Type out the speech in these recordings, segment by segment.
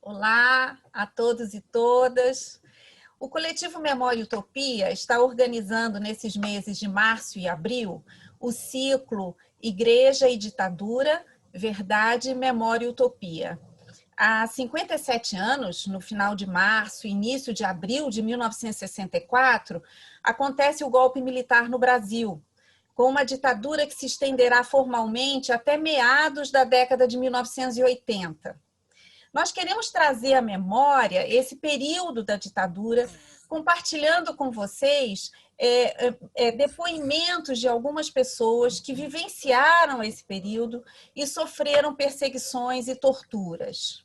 Olá a todos e todas. O Coletivo Memória e Utopia está organizando nesses meses de março e abril o ciclo Igreja e Ditadura, Verdade, Memória e Utopia. Há 57 anos, no final de março e início de abril de 1964, acontece o golpe militar no Brasil, com uma ditadura que se estenderá formalmente até meados da década de 1980. Nós queremos trazer à memória esse período da ditadura, compartilhando com vocês depoimentos de algumas pessoas que vivenciaram esse período e sofreram perseguições e torturas.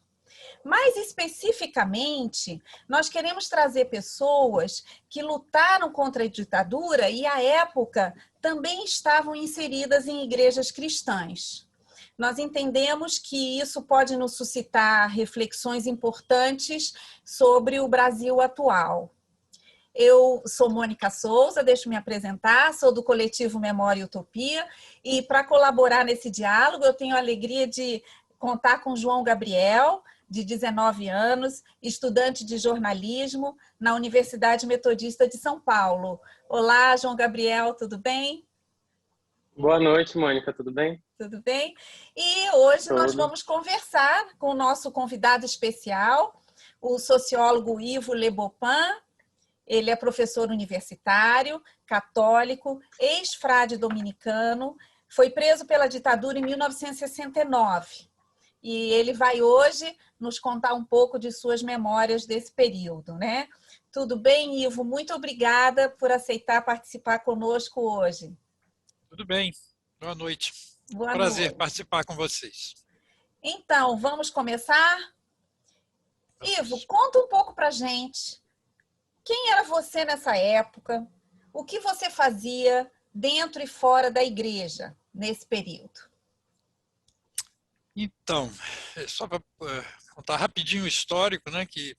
Mais especificamente, nós queremos trazer pessoas que lutaram contra a ditadura e, à época, também estavam inseridas em igrejas cristãs. Nós entendemos que isso pode nos suscitar reflexões importantes sobre o Brasil atual. Eu sou Mônica Souza, deixo me apresentar, sou do Coletivo Memória e Utopia, e para colaborar nesse diálogo eu tenho a alegria de contar com João Gabriel, de 19 anos, estudante de jornalismo na Universidade Metodista de São Paulo. Olá, João Gabriel, tudo bem? Boa noite, Mônica, tudo bem? Tudo bem? E hoje nós Tudo. vamos conversar com o nosso convidado especial, o sociólogo Ivo Lebopin. Ele é professor universitário, católico, ex-frade dominicano, foi preso pela ditadura em 1969. E ele vai hoje nos contar um pouco de suas memórias desse período, né? Tudo bem, Ivo? Muito obrigada por aceitar participar conosco hoje. Tudo bem. Boa noite. Boa Prazer noite. participar com vocês. Então, vamos começar? Ivo, conta um pouco para a gente. Quem era você nessa época? O que você fazia dentro e fora da igreja nesse período? Então, só para contar rapidinho o histórico, né, que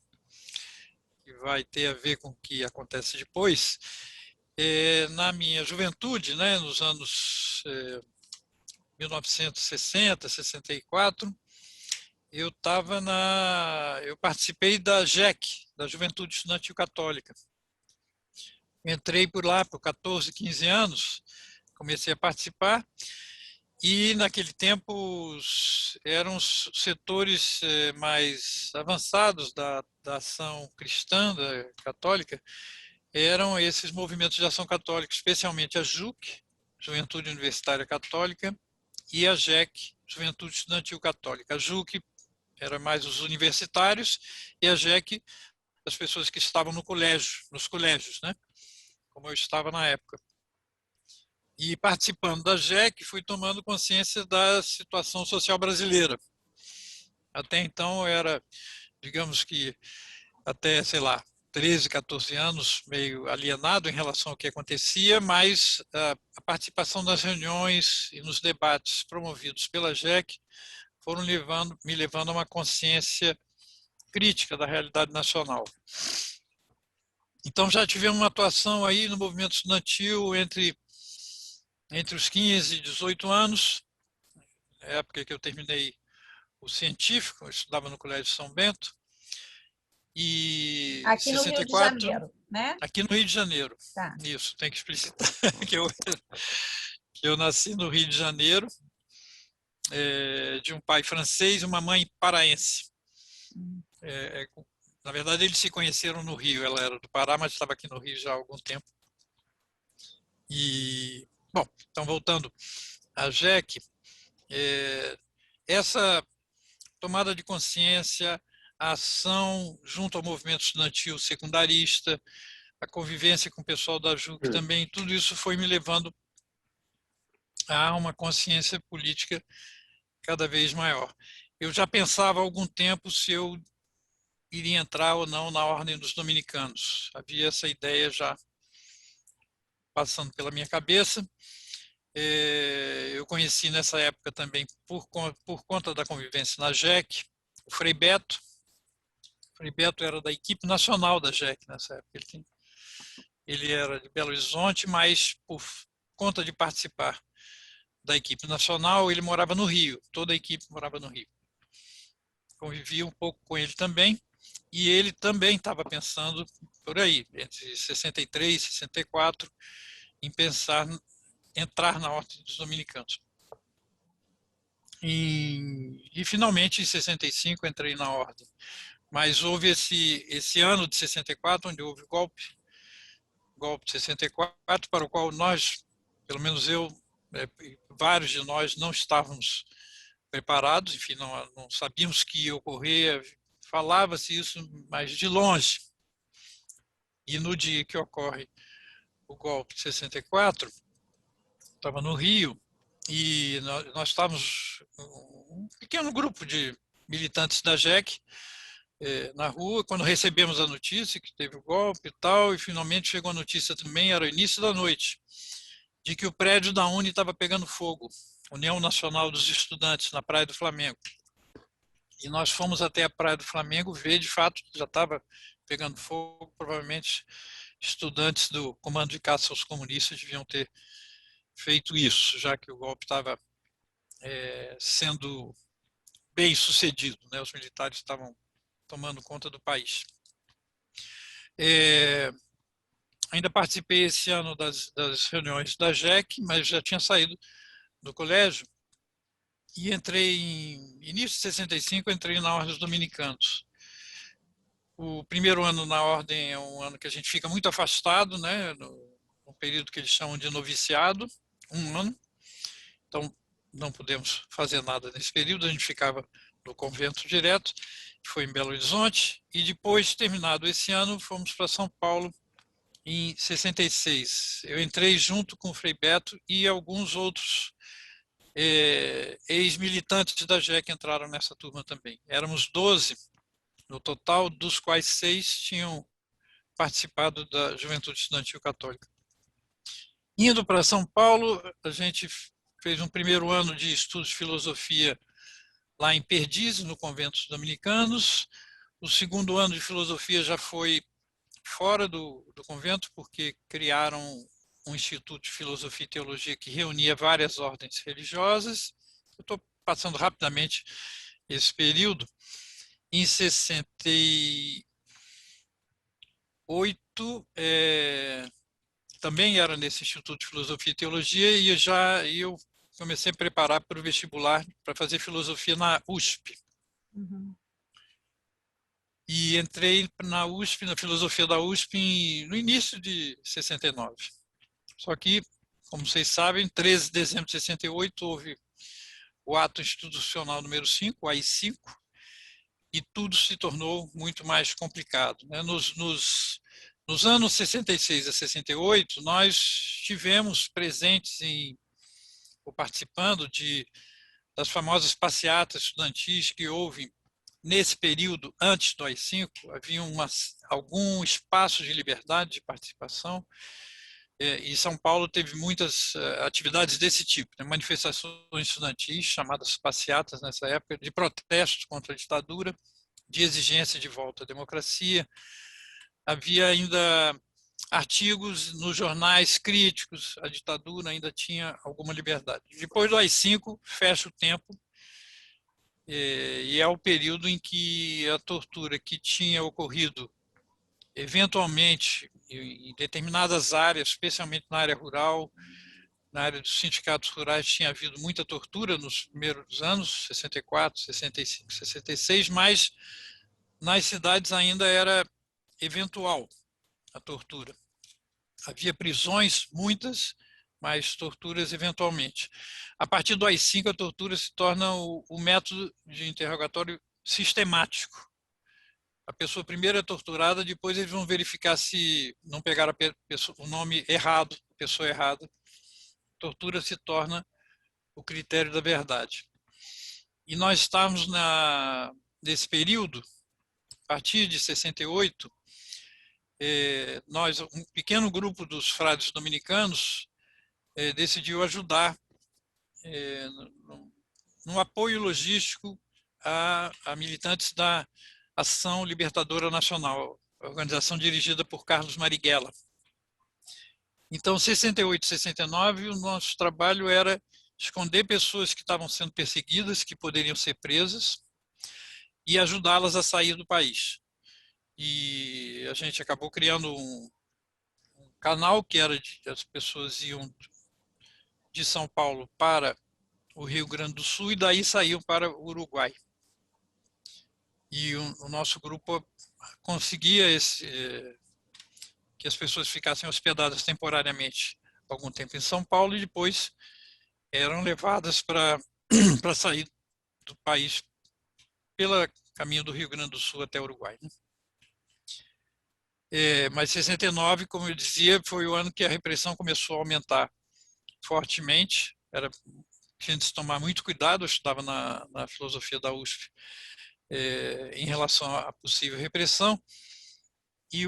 vai ter a ver com o que acontece depois. Na minha juventude, né, nos anos 1960, 64, eu participei da JEC, da Juventude Estudantil Católica. Entrei por lá por 14, 15 anos, comecei a participar, e naquele tempo eram os setores mais avançados da ação cristã, católica, eram esses movimentos de ação católica, especialmente a JUC, Juventude Universitária Católica, e a JEC, Juventude Estudantil Católica. A JUC era mais os universitários e a JEC as pessoas que estavam no colégio, nos colégios, né? Como eu estava na época. E participando da JEC, fui tomando consciência da situação social brasileira. Até então era, digamos que até, sei lá, 13, 14 anos, meio alienado em relação ao que acontecia, mas a participação nas reuniões e nos debates promovidos pela JEC foram me levando a uma consciência crítica da realidade nacional. Então já tivemos uma atuação aí no movimento estudantil entre os 15 e 18 anos, na época que eu terminei o científico, eu estudava no Colégio São Bento, e Aqui no Rio de 64, Janeiro, né? aqui no Rio de Janeiro. Tá. Isso, tem que explicitar que eu nasci no Rio de Janeiro, de um pai francês e uma mãe paraense. Na verdade, eles se conheceram no Rio, ela era do Pará, mas estava aqui no Rio já há algum tempo. E, bom, então voltando à JEC, essa tomada de consciência, a ação junto ao movimento estudantil secundarista, a convivência com o pessoal da JUC também, tudo isso foi me levando a uma consciência política cada vez maior. Eu já pensava há algum tempo se eu iria entrar ou não na Ordem dos Dominicanos. Havia essa ideia já passando pela minha cabeça. Eu conheci nessa época também, por conta da convivência na JEC, o Frei Beto. O Frei Beto era da equipe nacional da JEC nessa época. Ele era de Belo Horizonte, mas por conta de participar da equipe nacional, ele morava no Rio. Toda a equipe morava no Rio. convivi um pouco com ele também, e ele também estava pensando por aí, entre 63 e 64, em pensar entrar na Ordem dos Dominicanos. E finalmente, em 65, entrei na Ordem. Mas houve esse ano de 64, onde houve o golpe de 64, para o qual nós, pelo menos eu, vários de nós não estávamos preparados, enfim, não sabíamos que ia ocorrer, falava-se isso, mas de longe. E no dia que ocorre o golpe de 64, estava no Rio, e nós estávamos, um pequeno grupo de militantes da JEC, na rua, quando recebemos a notícia que teve o golpe e tal, e finalmente chegou a notícia também, era o início da noite, de que o prédio da Uni estava pegando fogo, União Nacional dos Estudantes, na Praia do Flamengo. E nós fomos até a Praia do Flamengo ver, de fato, já estava pegando fogo, provavelmente estudantes do Comando de Caça aos Comunistas deviam ter feito isso, já que o golpe estava sendo bem sucedido, né? Os militares estavam tomando conta do país. Ainda participei esse ano das reuniões da JEC, mas já tinha saído do colégio e entrei em início de 65, entrei na Ordem dos Dominicanos. O primeiro ano na Ordem é um ano que a gente fica muito afastado, né, no período que eles chamam de noviciado, um ano. Então, não podemos fazer nada nesse período, a gente ficava no convento direto, que foi em Belo Horizonte, e depois, terminado esse ano, fomos para São Paulo em 66. Eu entrei junto com o Frei Beto e alguns outros ex-militantes da JEC entraram nessa turma também. Éramos 12 no total, dos quais 6 tinham participado da Juventude Estudantil Católica. Indo para São Paulo, a gente fez um primeiro ano de estudos de filosofia lá em Perdizes, no convento dos dominicanos. O segundo ano de filosofia já foi fora do convento, porque criaram um instituto de filosofia e teologia que reunia várias ordens religiosas. Eu estou passando rapidamente esse período. Em 68, também era nesse Instituto de Filosofia e Teologia, e eu comecei a preparar para o vestibular para fazer filosofia na USP. Uhum. E entrei na USP, na filosofia da USP, no início de 69. Só que, como vocês sabem, 13 de dezembro de 68 houve o ato institucional número 5, o AI-5, e tudo se tornou muito mais complicado, né? Nos anos 66 a 68, nós estivemos presentes ou participando das famosas passeatas estudantis que houve nesse período antes do AI-5. Havia algum espaço de liberdade de participação, e São Paulo teve muitas atividades desse tipo, né? Manifestações estudantis, chamadas passeatas nessa época, de protestos contra a ditadura, de exigência de volta à democracia. Havia ainda artigos nos jornais críticos, a ditadura ainda tinha alguma liberdade. Depois do AI-5, fecha o tempo, e é o período em que a tortura que tinha ocorrido eventualmente em determinadas áreas, especialmente na área rural, na área dos sindicatos rurais, tinha havido muita tortura nos primeiros anos, 64, 65, 66, mas nas cidades ainda era eventual a tortura. Havia prisões, muitas, mas torturas eventualmente. A partir do AI-5, a tortura se torna o método de interrogatório sistemático. A pessoa primeiro é torturada, depois eles vão verificar se não pegaram o nome errado, a pessoa errada. A tortura se torna o critério da verdade. E nós estamos nesse período, a partir de 68, um pequeno grupo dos frades dominicanos decidiu ajudar no apoio logístico a militantes da Ação Libertadora Nacional, organização dirigida por Carlos Marighella. Então, 68 e 69, o nosso trabalho era esconder pessoas que estavam sendo perseguidas, que poderiam ser presas, e ajudá-las a sair do país. E a gente acabou criando um canal que era as pessoas iam de São Paulo para o Rio Grande do Sul e daí saíam para o Uruguai. E o nosso grupo conseguia que as pessoas ficassem hospedadas temporariamente algum tempo em São Paulo e depois eram levadas para sair do país pelo caminho do Rio Grande do Sul até o Uruguai, né? Mas 69, como eu dizia, foi o ano que a repressão começou a aumentar fortemente. Tinha de se tomar muito cuidado, eu estudava na filosofia da USP, em relação à possível repressão. E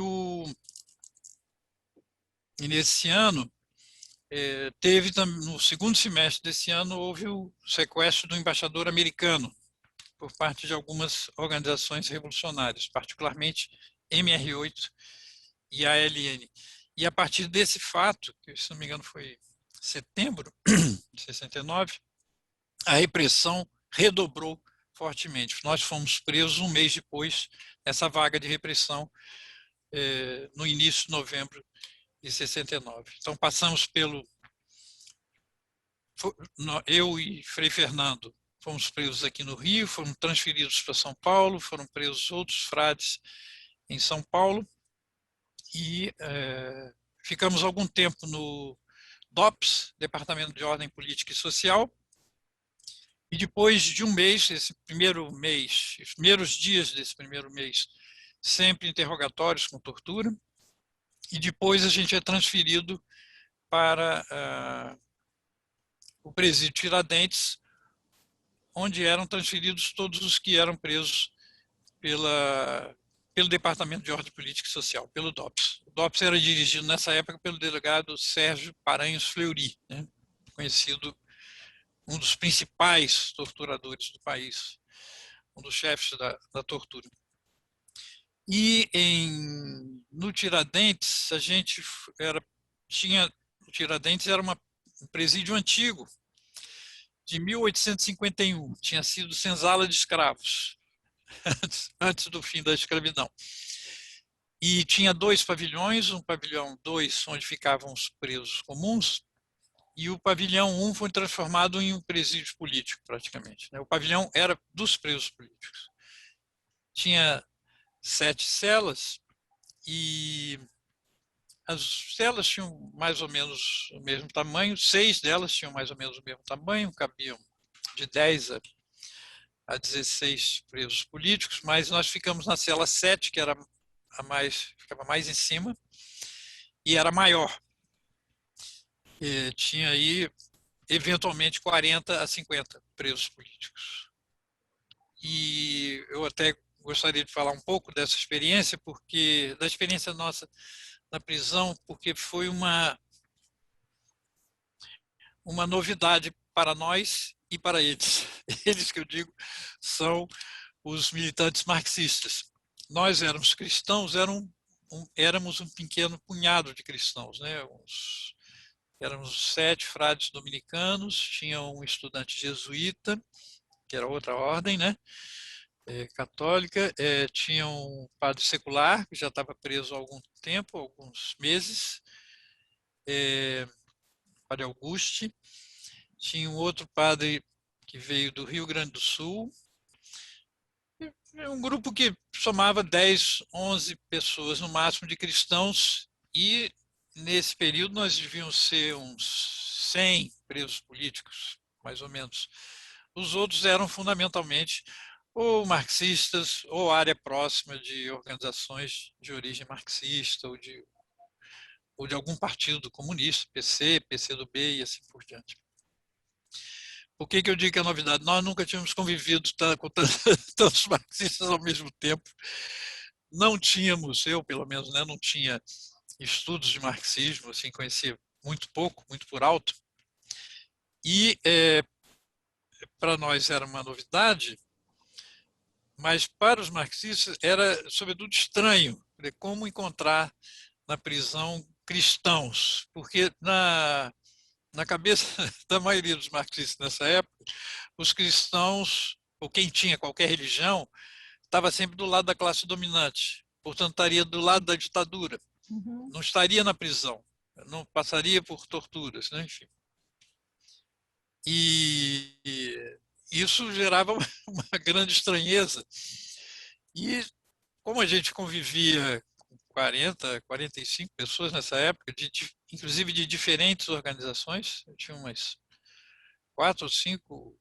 nesse ano, teve no segundo semestre desse ano, houve o sequestro do embaixador americano por parte de algumas organizações revolucionárias, particularmente MR8 e ALN. E a partir desse fato, que se não me engano foi setembro de 69, a repressão redobrou fortemente. Nós fomos presos um mês depois dessa vaga de repressão, no início de novembro de 69. Então passamos eu e Frei Fernando fomos presos aqui no Rio, fomos transferidos para São Paulo, foram presos outros frades em São Paulo e ficamos algum tempo no DOPS, Departamento de Ordem Política e Social, e depois de um mês, esse primeiro mês, os primeiros dias desse primeiro mês, sempre interrogatórios com tortura, e depois a gente é transferido para o presídio Tiradentes, onde eram transferidos todos os que eram presos pelo Departamento de Ordem Política e Social, pelo DOPS. O DOPS era dirigido nessa época pelo delegado Sérgio Paranhos Fleury, né? Conhecido, um dos principais torturadores do país, um dos chefes da tortura. E no Tiradentes, o Tiradentes era um presídio antigo, de 1851, tinha sido senzala de escravos, antes do fim da escravidão. E tinha 2 pavilhões, um pavilhão 2, onde ficavam os presos comuns, e o pavilhão 1 foi transformado em um presídio político, praticamente, né? O pavilhão era dos presos políticos. Tinha 7 celas, e as celas tinham mais ou menos o mesmo tamanho, 6 delas tinham mais ou menos o mesmo tamanho, cabiam de 10 a 16 presos políticos, mas nós ficamos na cela 7, que era ficava mais em cima, e era maior. E tinha aí, eventualmente, 40 a 50 presos políticos. E eu até gostaria de falar um pouco dessa experiência, da experiência nossa na prisão, porque foi uma novidade para nós e para eles. Eles, que eu digo, são os militantes marxistas. Nós éramos cristãos, éramos um pequeno punhado de cristãos, né? Éramos 7 frades dominicanos, tinha um estudante jesuíta, que era outra ordem, né? Católica, tinha um padre secular, que já estava preso há algum tempo, alguns meses, padre Auguste, tinha um outro padre que veio do Rio Grande do Sul, um grupo que somava 10, 11 pessoas no máximo de cristãos, e nesse período nós devíamos ser uns 100 presos políticos, mais ou menos. Os outros eram fundamentalmente ou marxistas, ou área próxima de organizações de origem marxista, ou de algum partido comunista, PC, PCdoB e assim por diante. Por que eu digo que é novidade? Nós nunca tínhamos convivido com tantos marxistas ao mesmo tempo. Não tínhamos, eu pelo menos, né, não tinha estudos de marxismo, assim, conhecia muito pouco, muito por alto. E para nós era uma novidade, mas para os marxistas era, sobretudo, estranho como encontrar na prisão cristãos, porque na cabeça da maioria dos marxistas nessa época, os cristãos, ou quem tinha qualquer religião, estava sempre do lado da classe dominante, portanto, estaria do lado da ditadura, não estaria na prisão, não passaria por torturas, né? Enfim. E isso gerava uma grande estranheza. E como a gente convivia com 40, 45 pessoas nessa época, inclusive de diferentes organizações, eu tinha umas 4 ou 5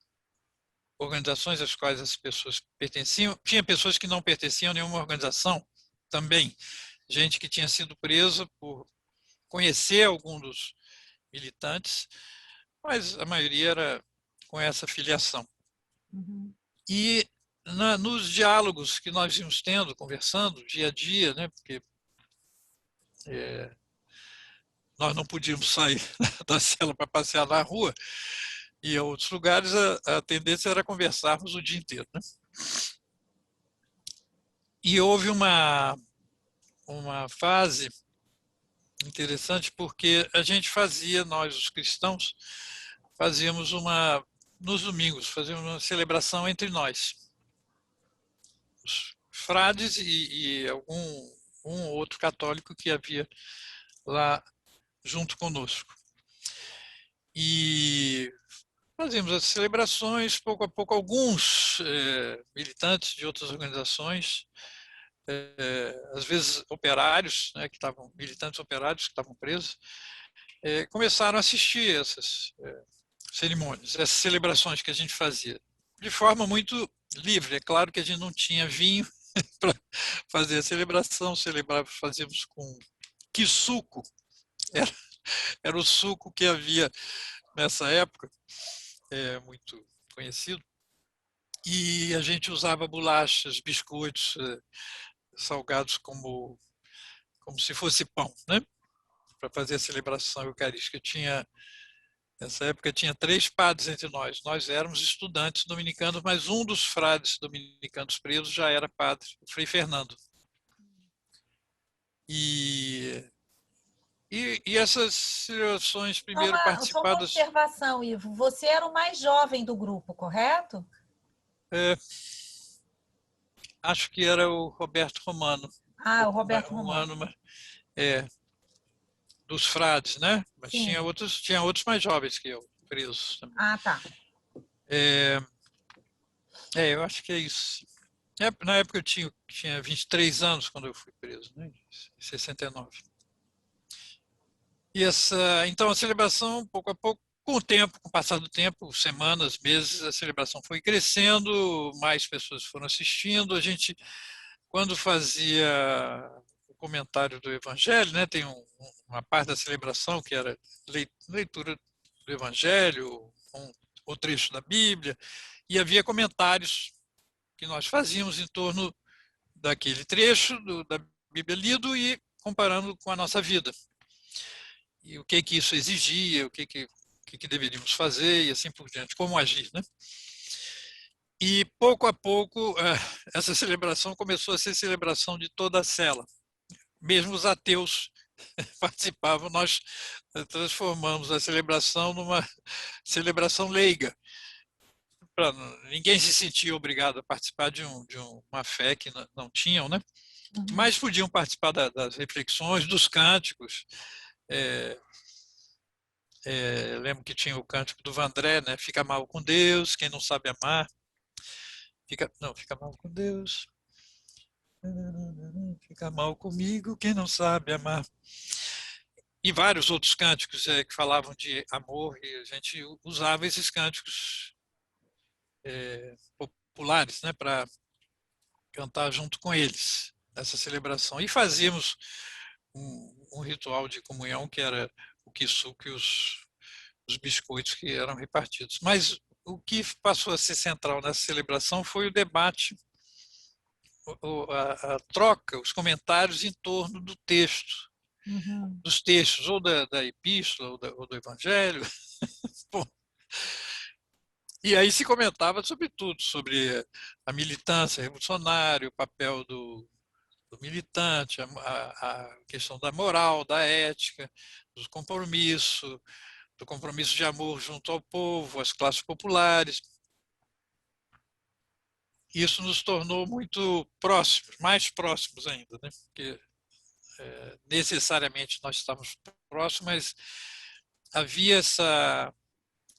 organizações às quais as pessoas pertenciam. Tinha pessoas que não pertenciam a nenhuma organização também. Gente que tinha sido presa por conhecer algum dos militantes, mas a maioria era com essa filiação. E nos diálogos que nós íamos tendo, conversando dia a dia, né, porque nós não podíamos sair da cela para passear na rua, e em outros lugares a tendência era conversarmos o dia inteiro, né? E houve uma fase interessante porque a gente fazia, nós os cristãos, fazíamos nos domingos, fazíamos uma celebração entre nós, os frades e um ou outro católico que havia lá junto conosco. E fazíamos as celebrações, pouco a pouco, alguns militantes de outras organizações, às vezes operários, né, militantes operários que estavam presos, começaram a assistir essas cerimônias, essas celebrações que a gente fazia, de forma muito livre. É claro que a gente não tinha vinho para fazer a celebração, fazíamos com quisuco, era o suco que havia nessa época, muito conhecido, e a gente usava bolachas, biscoitos, salgados como se fosse pão, né? Para fazer a celebração eucarística. Nessa época tinha 3 padres entre nós. Nós éramos estudantes dominicanos, mas um dos frades dominicanos presos já era padre, o Frei Fernando. E essas celebrações primeiro Só uma participadas... observação, Ivo. Você era o mais jovem do grupo, correto? Acho que era o Roberto Romano. Ah, o Roberto Romano. Dos frades, né? Mas Sim. tinha outros mais jovens que eu, presos também. Ah, tá. Eu acho que é isso. Na época eu tinha 23 anos quando eu fui preso, né? Em 69. Então a celebração, pouco a pouco, com o tempo, com o passar do tempo, semanas, meses, a celebração foi crescendo, mais pessoas foram assistindo. A gente, quando fazia o comentário do Evangelho, né, tem uma parte da celebração que era leitura do Evangelho, o trecho da Bíblia, e havia comentários que nós fazíamos em torno daquele trecho da Bíblia lido e comparando com a nossa vida. E o que isso exigia, o que deveríamos fazer e assim por diante, como agir, né? E pouco a pouco essa celebração começou a ser celebração de toda a cela. Mesmo os ateus participavam, nós transformamos a celebração numa celebração leiga. Ninguém se sentia obrigado a participar de uma fé que não tinham, né? Mas podiam participar das reflexões, dos cânticos. Lembro que tinha o cântico do Vandré, né? Fica mal com Deus, quem não sabe amar. Fica mal com Deus. Fica mal comigo, quem não sabe amar. E vários outros cânticos que falavam de amor, e a gente usava esses cânticos populares, né, para cantar junto com eles nessa celebração. E fazíamos um ritual de comunhão que era o quisuco e os biscoitos que eram repartidos. Mas o que passou a ser central nessa celebração foi o debate, a troca, os comentários em torno do texto, dos textos, ou da epístola, ou do evangelho. Bom, e aí se comentava sobre tudo, sobre a militância revolucionária, o papel do militante, a questão da moral, da ética, do compromisso de amor junto ao povo, às classes populares. isso nos tornou muito próximos, mais próximos ainda, né? Porque necessariamente nós estávamos próximos, mas havia essa...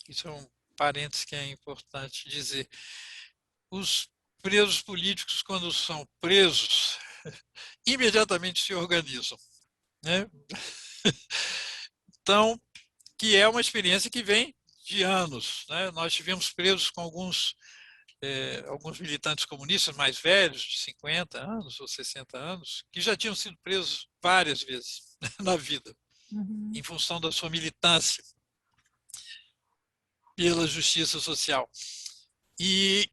Isso é um parênteses que é importante dizer. Os presos políticos, quando são presos, imediatamente se organizam, né? Então, que é uma experiência que vem de anos, né? Nós tivemos presos com alguns militantes comunistas mais velhos, de 50 anos ou 60 anos, que já tinham sido presos várias vezes na vida, em função da sua militância pela justiça social. E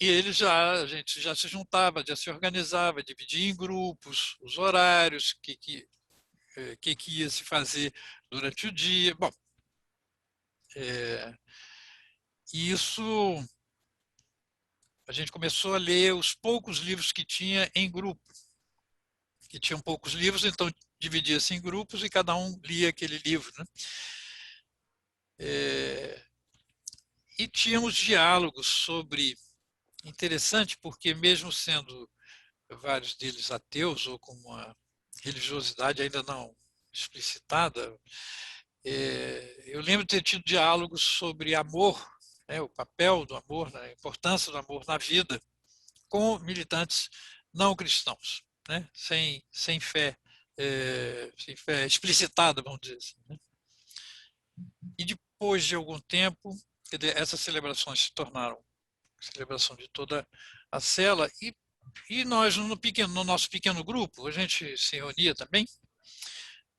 a gente já se juntava, já se organizava, dividia em grupos os horários, que ia se fazer durante o dia. Bom, isso a gente começou a ler os poucos livros que tinha em grupo. Que tinham poucos livros, então dividia-se em grupos e cada um lia aquele livro, né? E tínhamos diálogos sobre... Interessante, porque mesmo sendo vários deles ateus ou com uma religiosidade ainda não explicitada, eu lembro de ter tido diálogos sobre amor, né, o papel do amor, né, a importância do amor na vida, com militantes não cristãos, né, sem fé explicitada, vamos dizer assim, né? E depois de algum tempo, essas celebrações se tornaram celebração de toda a cela, e nós, no nosso pequeno grupo, a gente se reunia também,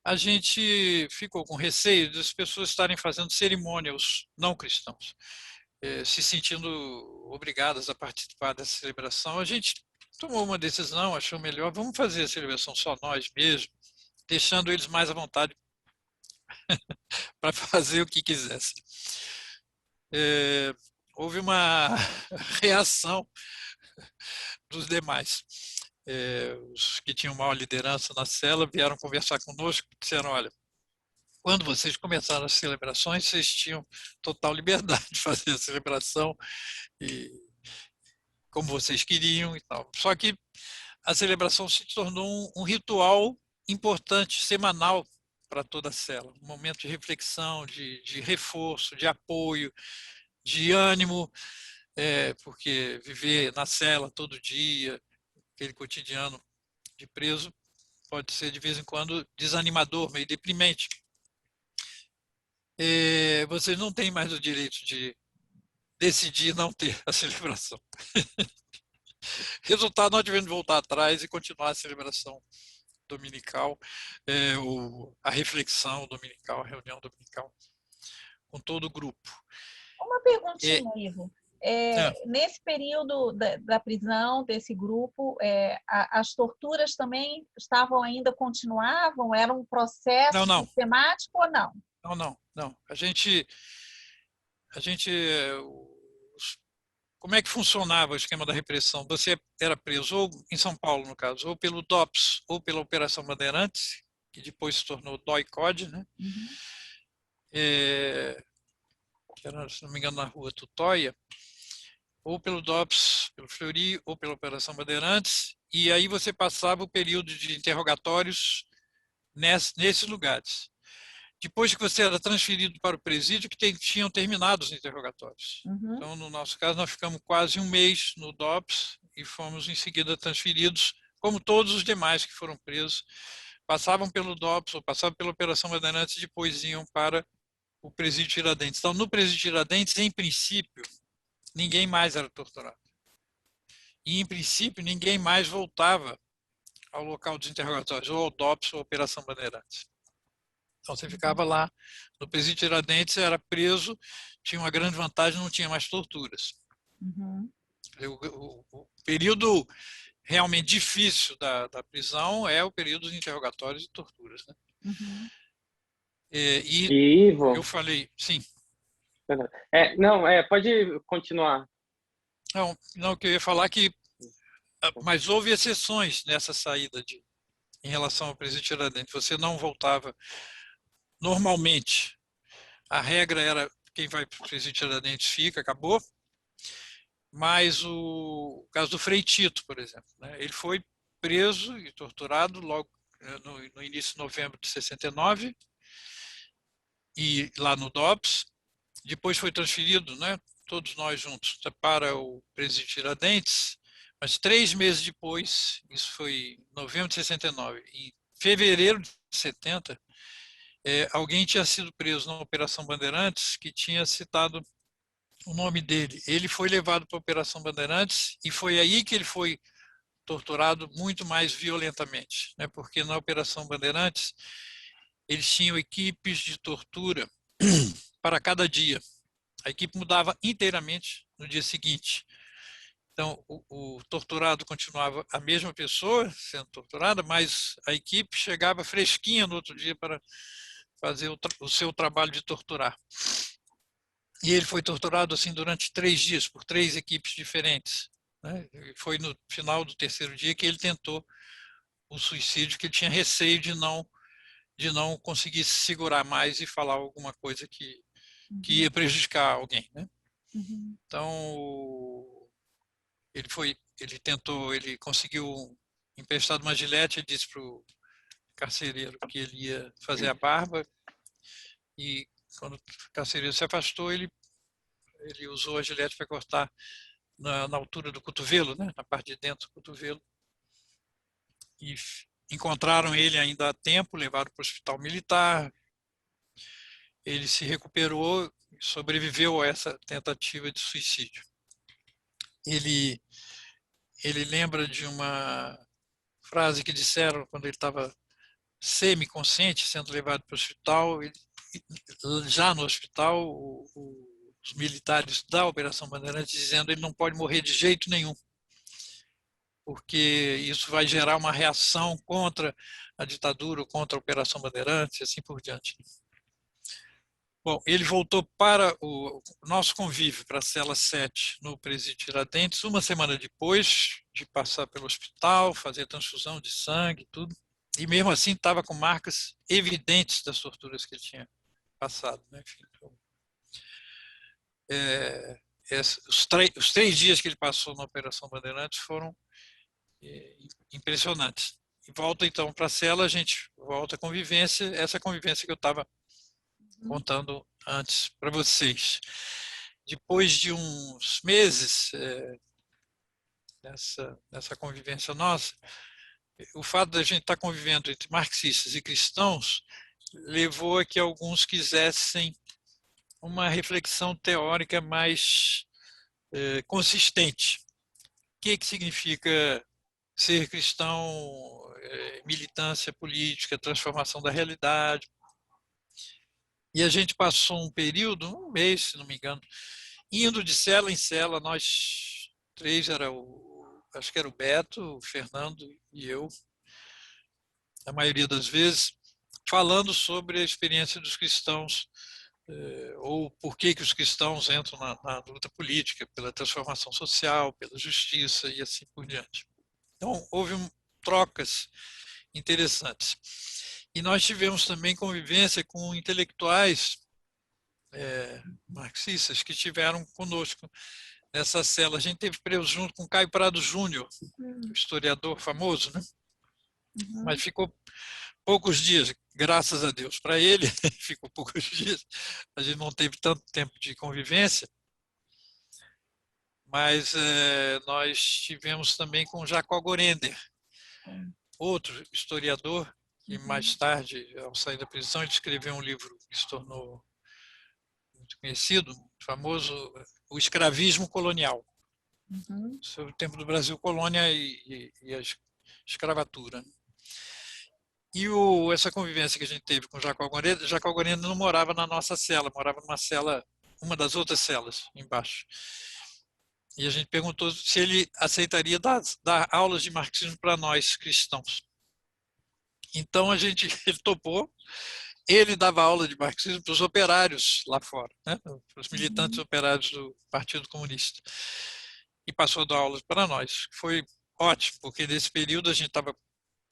a gente ficou com receio das pessoas estarem fazendo cerimônias não cristãos, se sentindo obrigadas a participar dessa celebração. A gente tomou uma decisão, achou melhor, vamos fazer a celebração só nós mesmos, deixando eles mais à vontade para fazer o que quisessem. Houve uma reação dos demais. Os que tinham maior liderança na cela vieram conversar conosco e disseram: olha, quando vocês começaram as celebrações, vocês tinham total liberdade de fazer a celebração e como vocês queriam e tal. Só que a celebração se tornou um ritual importante, semanal para toda a cela, um momento de reflexão, de reforço, de apoio, de ânimo, porque viver na cela todo dia, aquele cotidiano de preso, pode ser de vez em quando desanimador, meio deprimente. Vocês não têm mais o direito de decidir não ter a celebração. Resultado, nós tivemos de voltar atrás e continuar a celebração dominical, a reflexão dominical, a reunião dominical, com todo o grupo. Uma perguntinha, Ivo. Nesse período da prisão, desse grupo, as torturas também continuavam? Era um processo sistemático ou não? Não. Como é que funcionava o esquema da repressão? Você era preso ou em São Paulo, no caso, ou pelo DOPS, ou pela Operação Bandeirantes, que depois se tornou DOI-CODE, né? Que era, se não me engano, na rua Tutóia, ou pelo DOPS, pelo Fleury, ou pela Operação Bandeirantes, e aí você passava o período de interrogatórios nesses lugares. Depois que você era transferido para o presídio, que tinham terminado os interrogatórios. Então, no nosso caso, nós ficamos quase um mês no DOPS e fomos em seguida transferidos, como todos os demais que foram presos, passavam pelo DOPS ou passavam pela Operação Bandeirantes e depois iam para o presídio Tiradentes. Então, no presídio Tiradentes, em princípio, ninguém mais era torturado. E, em princípio, ninguém mais voltava ao local dos interrogatórios, ou ao DOPS ou à Operação Bandeirantes. Então, você ficava lá no presídio Tiradentes, era preso, tinha uma grande vantagem, não tinha mais torturas. O período realmente difícil da prisão é o período de interrogatórios e torturas, né? E Ivo, eu falei, sim. Pode continuar. Não, que eu ia falar que, mas houve exceções nessa saída em relação ao presídio Tiradentes. Você não voltava normalmente. A regra era quem vai para o presídio Tiradentes fica, acabou. mas o caso do Frei Tito, por exemplo, né? Ele foi preso e torturado logo no início de novembro de 69, e lá no DOPS. Depois foi transferido, né, todos nós juntos, para o Presídio Tiradentes, mas 3 meses depois, isso foi em novembro de 69, em fevereiro de 70, alguém tinha sido preso na Operação Bandeirantes que tinha citado o nome dele. Ele foi levado para a Operação Bandeirantes e foi aí que ele foi torturado muito mais violentamente, né? Porque na Operação Bandeirantes eles tinham equipes de tortura para cada dia. A equipe mudava inteiramente no dia seguinte. Então, o torturado continuava a mesma pessoa sendo torturada, mas a equipe chegava fresquinha no outro dia para fazer o seu trabalho de torturar. E ele foi torturado assim durante 3 dias, por 3 equipes diferentes, né? Foi no final do 3º dia que ele tentou o suicídio, que ele tinha receio de não conseguir se segurar mais e falar alguma coisa que ia prejudicar alguém, né? Então, ele conseguiu emprestar uma gilete, ele disse para o carcereiro que ele ia fazer a barba, e quando o carcereiro se afastou, ele usou a gilete para cortar na altura do cotovelo, né? Na parte de dentro do cotovelo, e encontraram ele ainda a tempo, levaram para o hospital militar. Ele se recuperou e sobreviveu a essa tentativa de suicídio. Ele lembra de uma frase que disseram quando ele estava semi-consciente, sendo levado para o hospital. Já no hospital, os militares da Operação Bandeirantes dizendo que ele não pode morrer de jeito nenhum, porque isso vai gerar uma reação contra a ditadura, contra a Operação Bandeirantes e assim por diante. Bom, ele voltou para o nosso convívio, para a cela 7, no Presídio Tiradentes, uma semana depois de passar pelo hospital, fazer transfusão de sangue e tudo. E mesmo assim estava com marcas evidentes das torturas que ele tinha passado, né? Enfim, então, os 3 dias que ele passou na Operação Bandeirantes foram impressionantes. E volta então para a cela, a gente volta à convivência, essa convivência que eu estava contando antes para vocês. Depois de uns meses nessa convivência nossa, o fato da gente estar convivendo entre marxistas e cristãos levou a que alguns quisessem uma reflexão teórica mais consistente. O que significa ser cristão, militância política, transformação da realidade. E a gente passou um período, 1 mês, se não me engano, indo de cela em cela. Nós 3, acho que era o Beto, o Fernando e eu, a maioria das vezes, falando sobre a experiência dos cristãos, ou por que os cristãos entram na luta política, pela transformação social, pela justiça e assim por diante. Então, houve trocas interessantes. E nós tivemos também convivência com intelectuais marxistas que estiveram conosco nessa cela. A gente teve preso junto com Caio Prado Júnior, historiador famoso, né? Mas ficou poucos dias, graças a Deus. Para ele, ficou poucos dias. A gente não teve tanto tempo de convivência. Mas nós tivemos também com Jacó Gorender, outro historiador, que mais tarde, ao sair da prisão, ele escreveu um livro que se tornou muito conhecido, famoso, O Escravismo Colonial, sobre o tempo do Brasil colônia e a escravatura. E essa convivência que a gente teve com Jacó Gorender não morava na nossa cela, morava numa cela, uma das outras celas, embaixo. E a gente perguntou se ele aceitaria dar aulas de marxismo para nós, cristãos. Então, ele topou. Ele dava aula de marxismo para os operários lá fora, né? Para os militantes operários do Partido Comunista. E passou a dar aulas para nós. Foi ótimo, porque nesse período a gente estava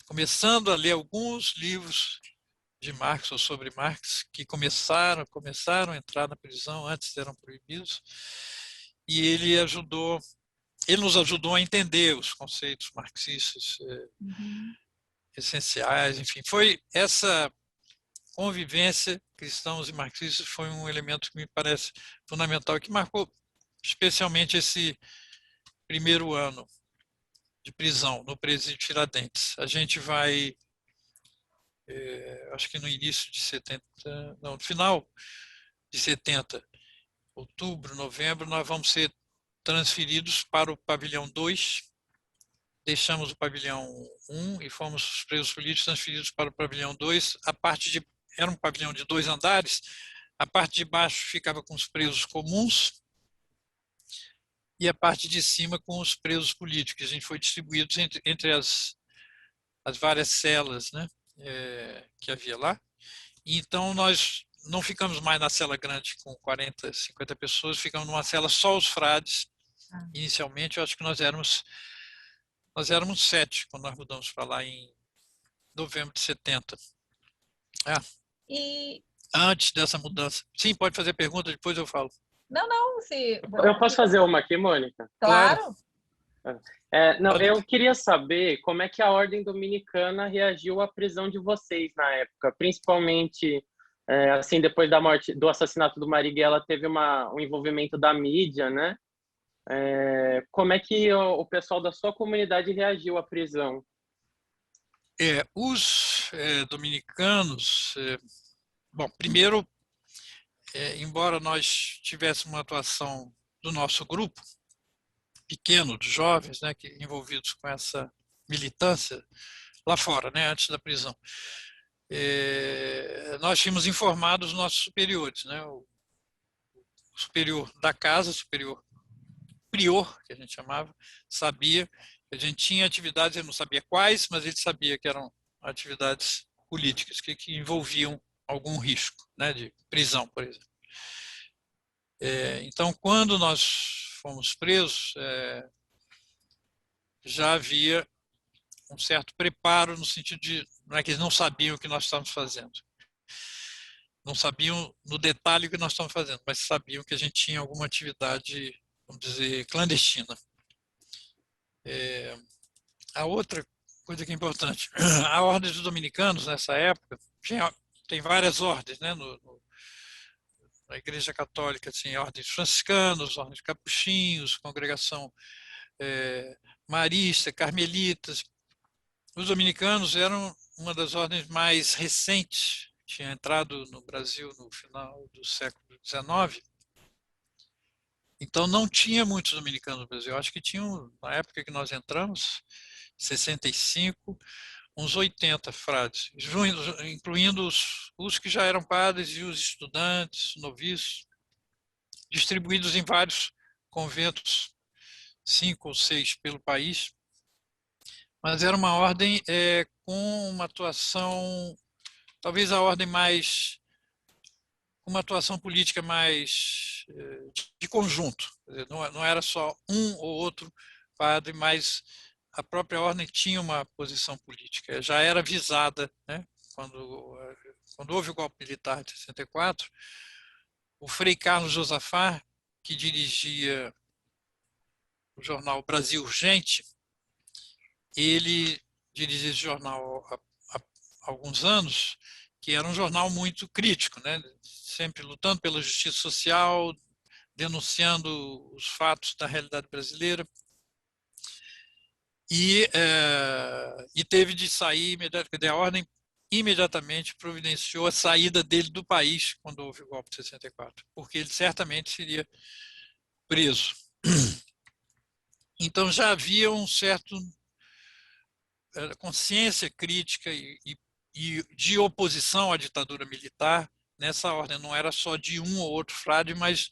começando a ler alguns livros de Marx ou sobre Marx, que começaram a entrar na prisão, antes eram proibidos. e ele nos ajudou a entender os conceitos marxistas essenciais, enfim. Foi essa convivência cristãos e marxistas foi um elemento que me parece fundamental e que marcou especialmente esse primeiro ano de prisão no presídio Tiradentes. A gente vai, acho que no início de 70, não, no final de 70, outubro, novembro, nós vamos ser transferidos para o pavilhão 2, deixamos o pavilhão 1 e fomos os presos políticos transferidos para o pavilhão 2. Era um pavilhão de 2 andares, a parte de baixo ficava com os presos comuns e a parte de cima com os presos políticos. A gente foi distribuídos entre as várias celas, né, que havia lá. E então nós não ficamos mais na cela grande com 40, 50 pessoas, ficamos numa cela só os frades. Inicialmente, eu acho que nós éramos 7 quando nós mudamos para lá em novembro de 70. E Antes dessa mudança. Sim, pode fazer pergunta, depois eu falo. não, se Eu posso fazer uma aqui, Mônica? claro. Não, eu queria saber como é que a Ordem Dominicana reagiu à prisão de vocês na época, principalmente assim depois da morte, do assassinato do Marighella, teve um envolvimento da mídia, né? Como é que o pessoal da sua comunidade reagiu à prisão? Os dominicanos, bom, primeiro, embora nós tivéssemos uma atuação do nosso grupo pequeno de jovens, né, envolvidos com essa militância lá fora, né, antes da prisão, nós tínhamos informado os nossos superiores, né, o superior da casa, o superior prior, que a gente chamava, sabia que a gente tinha atividades, ele não sabia quais, mas ele sabia que eram atividades políticas que envolviam algum risco, né, de prisão, por exemplo. Então, quando nós fomos presos, já havia um certo preparo no sentido de, não é que eles não sabiam o que nós estávamos fazendo, não sabiam no detalhe o que nós estávamos fazendo, mas sabiam que a gente tinha alguma atividade, vamos dizer, clandestina. A outra coisa que é importante, a Ordem dos Dominicanos, nessa época, tem várias ordens, né, na Igreja Católica, assim, ordens franciscanos, ordens capuchinhos, congregação marista, carmelitas. Os dominicanos eram uma das ordens mais recentes, tinha entrado no Brasil no final do século XIX. Então não tinha muitos dominicanos no Brasil. Eu acho que tinham, na época que nós entramos, 65, uns 80 frades, incluindo os que já eram padres e os estudantes, noviços, distribuídos em vários conventos, 5 ou 6 pelo país. Mas era uma ordem com uma atuação, talvez a ordem mais, uma atuação política mais de conjunto. Não era só um ou outro padre, mas a própria ordem tinha uma posição política, já era visada, né? Quando houve o golpe militar de 64, o Frei Carlos Josafat, que dirigia o jornal Brasil Urgente, ele dirigia esse jornal há alguns anos, que era um jornal muito crítico, né? Sempre lutando pela justiça social, denunciando os fatos da realidade brasileira. E teve de sair, a ordem imediatamente providenciou a saída dele do país quando houve o golpe de 64, porque ele certamente seria preso. Então já havia um certo consciência crítica e de oposição à ditadura militar nessa ordem. Não era só de um ou outro frade, mas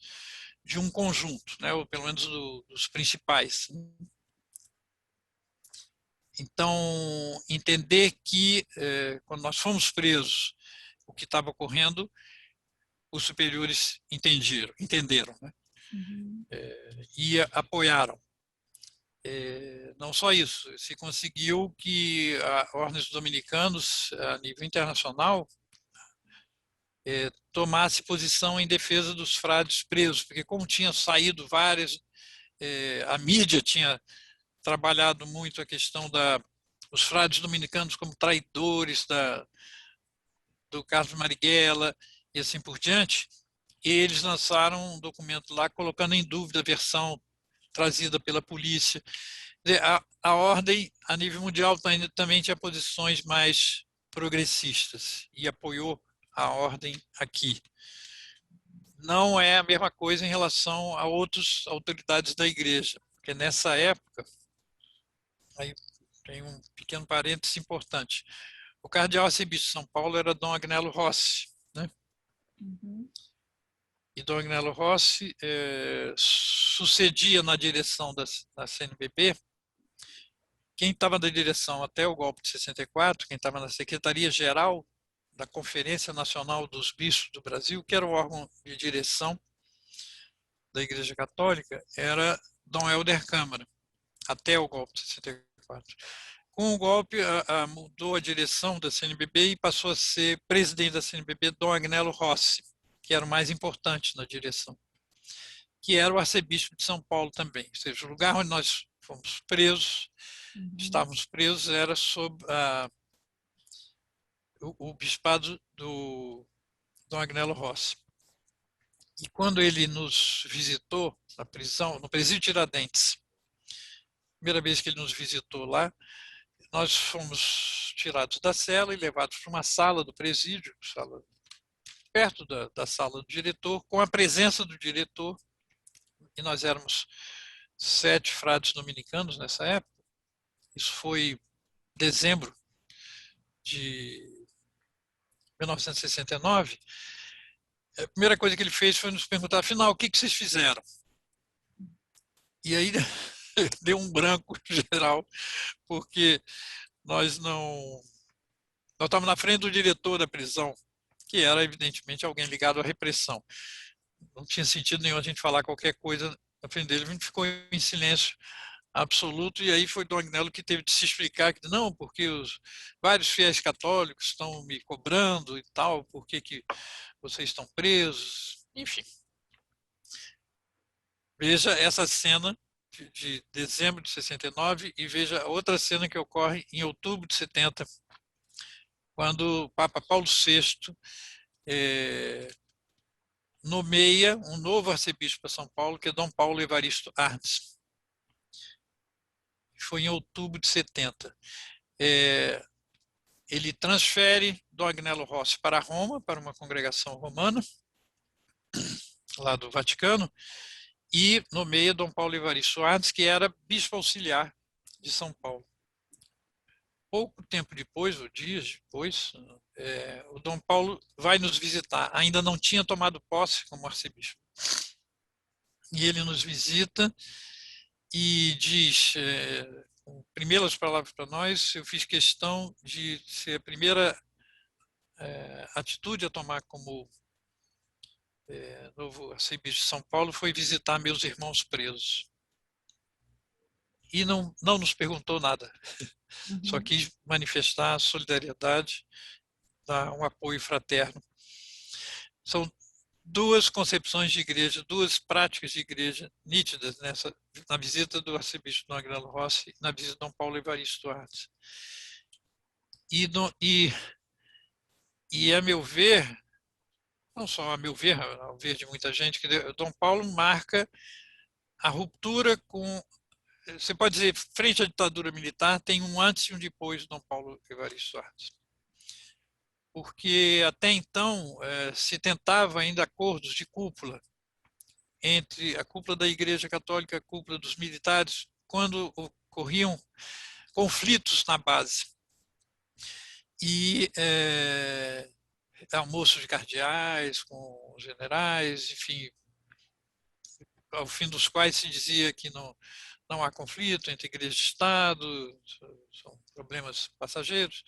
de um conjunto, né? Ou pelo menos dos principais. Então, entender que, quando nós fomos presos, o que estava ocorrendo, os superiores entenderam, né? E apoiaram. Não só isso, se conseguiu que a Ordem dos Dominicanos, a nível internacional, tomasse posição em defesa dos frades presos, porque como tinha saído várias, a mídia tinha trabalhado muito a questão os frades dominicanos como traidores do Carlos Marighella e assim por diante, e eles lançaram um documento lá colocando em dúvida a versão trazida pela polícia. A ordem, a nível mundial, também tinha posições mais progressistas e apoiou a ordem aqui. Não é a mesma coisa em relação a outras autoridades da igreja, porque nessa época, aí tem um pequeno parênteses importante, o cardeal arcebispo de São Paulo era Dom Agnello Rossi, né? Uhum. E Dom Agnello Rossi sucedia na direção da CNBB. Quem estava na direção até o golpe de 64, quem estava na Secretaria-Geral da Conferência Nacional dos Bispos do Brasil, que era o órgão de direção da Igreja Católica, era Dom Helder Câmara, até o golpe de 64. Com o golpe, mudou a direção da CNBB e passou a ser presidente da CNBB Dom Agnello Rossi, que era o mais importante na direção, que era o arcebispo de São Paulo também. Ou seja, o lugar onde nós fomos presos, estávamos presos, era sob o bispado do Dom Agnello Rossi. E quando ele nos visitou na prisão, no presídio Tiradentes, primeira vez que ele nos visitou lá, nós fomos tirados da cela e levados para uma sala do presídio, perto da sala do diretor, com a presença do diretor, e nós éramos 7 frades dominicanos nessa época. Isso foi dezembro de 1969. A primeira coisa que ele fez foi nos perguntar, afinal, o que vocês fizeram? E aí deu um branco geral, porque nós estávamos na frente do diretor da prisão, que era, evidentemente, alguém ligado à repressão. Não tinha sentido nenhum a gente falar qualquer coisa na frente dele. A gente ficou em silêncio absoluto, e aí foi Dom Agnello que teve de se explicar que não, porque os vários fiéis católicos estão me cobrando e tal, por que vocês estão presos, enfim. Veja essa cena de dezembro de 69 e veja outra cena que ocorre em outubro de 70, quando o Papa Paulo VI nomeia um novo arcebispo para São Paulo, que é Dom Paulo Evaristo Arnes. Foi em outubro de 70. Ele transfere Dom Agnello Rossi para Roma, para uma congregação romana, lá do Vaticano, e nomeia Dom Paulo Evaristo Arnes, que era bispo auxiliar de São Paulo. Pouco tempo depois, ou dias depois, o Dom Paulo vai nos visitar. Ainda não tinha tomado posse como arcebispo. E ele nos visita e diz, com primeiras palavras para nós, eu fiz questão de ser a primeira atitude a tomar como novo arcebispo de São Paulo foi visitar meus irmãos presos. E não nos perguntou nada. Só quis manifestar a solidariedade, dar um apoio fraterno. São duas concepções de igreja, duas práticas de igreja nítidas na visita do arcebispo Dom Agnello Rossi e na visita de Dom Paulo Evaristo Arnes. E a meu ver, não só a meu ver, ao ver de muita gente, que Dom Paulo marca a ruptura com, você pode dizer, frente à ditadura militar, tem um antes e um depois de Dom Paulo Evaristo Arnes. Porque até então se tentava ainda acordos de cúpula entre a cúpula da Igreja Católica e a cúpula dos militares, quando ocorriam conflitos na base. E almoços de cardeais com generais, enfim, ao fim dos quais se dizia que não há conflito entre igreja e Estado, são problemas passageiros.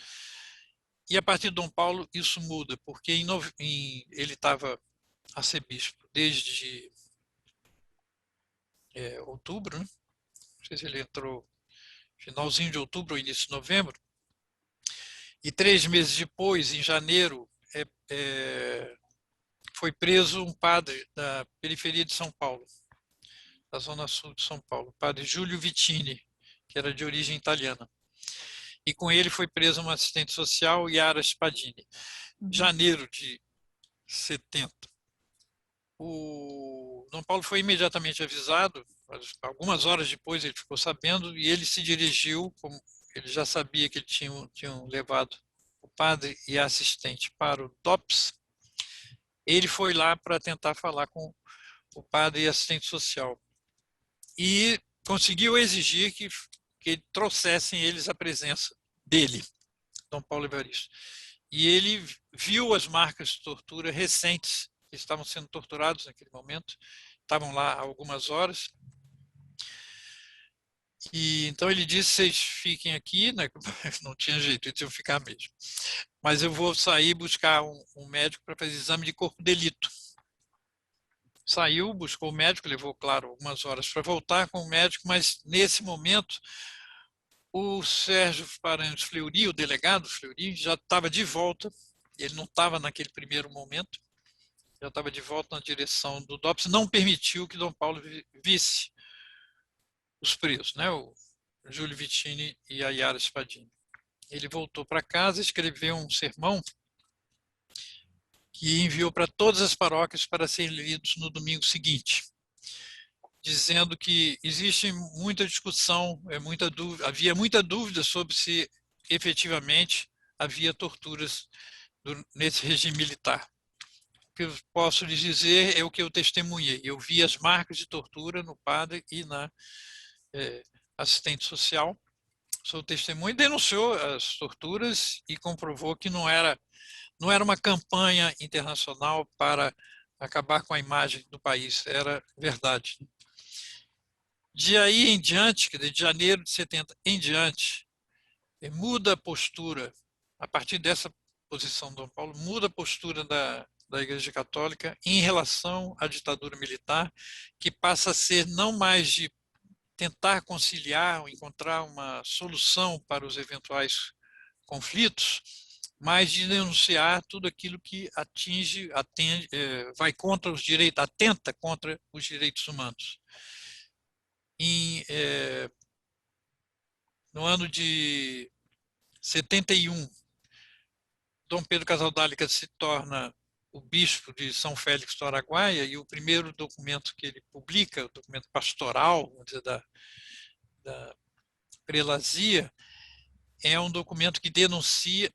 E a partir de Dom Paulo isso muda, porque ele estava arcebispo desde outubro, né? Não sei se ele entrou finalzinho de outubro ou início de novembro, e 3 meses depois, em janeiro, foi preso um padre da periferia de São Paulo, da zona sul de São Paulo, o padre Júlio Vittini, que era de origem italiana. E com ele foi preso uma assistente social, Yara Spadini. Janeiro de 70. O Dom Paulo foi imediatamente avisado, algumas horas depois ele ficou sabendo, e ele se dirigiu, como ele já sabia que tinham levado o padre e a assistente para o DOPS, ele foi lá para tentar falar com o padre e assistente social. E conseguiu exigir que trouxessem eles a presença dele, Dom Paulo Evaristo. E ele viu as marcas de tortura recentes, que estavam sendo torturados naquele momento, estavam lá há algumas horas. E então ele disse: vocês fiquem aqui, né? Não tinha jeito, eles iam ficar mesmo. Mas eu vou sair buscar um médico para fazer exame de corpo de delito. Saiu, buscou o médico, levou, claro, algumas horas para voltar com o médico, mas nesse momento o Sérgio Paranhos Fleury, o delegado Fleury, já estava de volta, ele não estava naquele primeiro momento, já estava de volta na direção do DOPS, não permitiu que Dom Paulo visse os presos, né? O Júlio Vittini e a Yara Spadini. Ele voltou para casa e escreveu um sermão que enviou para todas as paróquias para serem lidos no domingo seguinte, dizendo que existe muita discussão, havia muita dúvida sobre se efetivamente havia torturas nesse regime militar. O que eu posso lhes dizer é o que eu testemunhei. Eu vi as marcas de tortura no padre e na assistente social. Sou testemunha, denunciou as torturas e comprovou que não era uma campanha internacional para acabar com a imagem do país, era verdade. De aí em diante, de janeiro de 70 em diante, muda a postura, a partir dessa posição de Dom Paulo, muda a postura da Igreja Católica em relação à ditadura militar, que passa a ser não mais de tentar conciliar ou encontrar uma solução para os eventuais conflitos, mas de denunciar tudo aquilo que vai contra os direitos, atenta contra os direitos humanos. No ano de 71, Dom Pedro Casaldáliga se torna o bispo de São Félix do Araguaia, e o primeiro documento que ele publica, o documento pastoral, vamos dizer, da prelazia, é um documento que denuncia,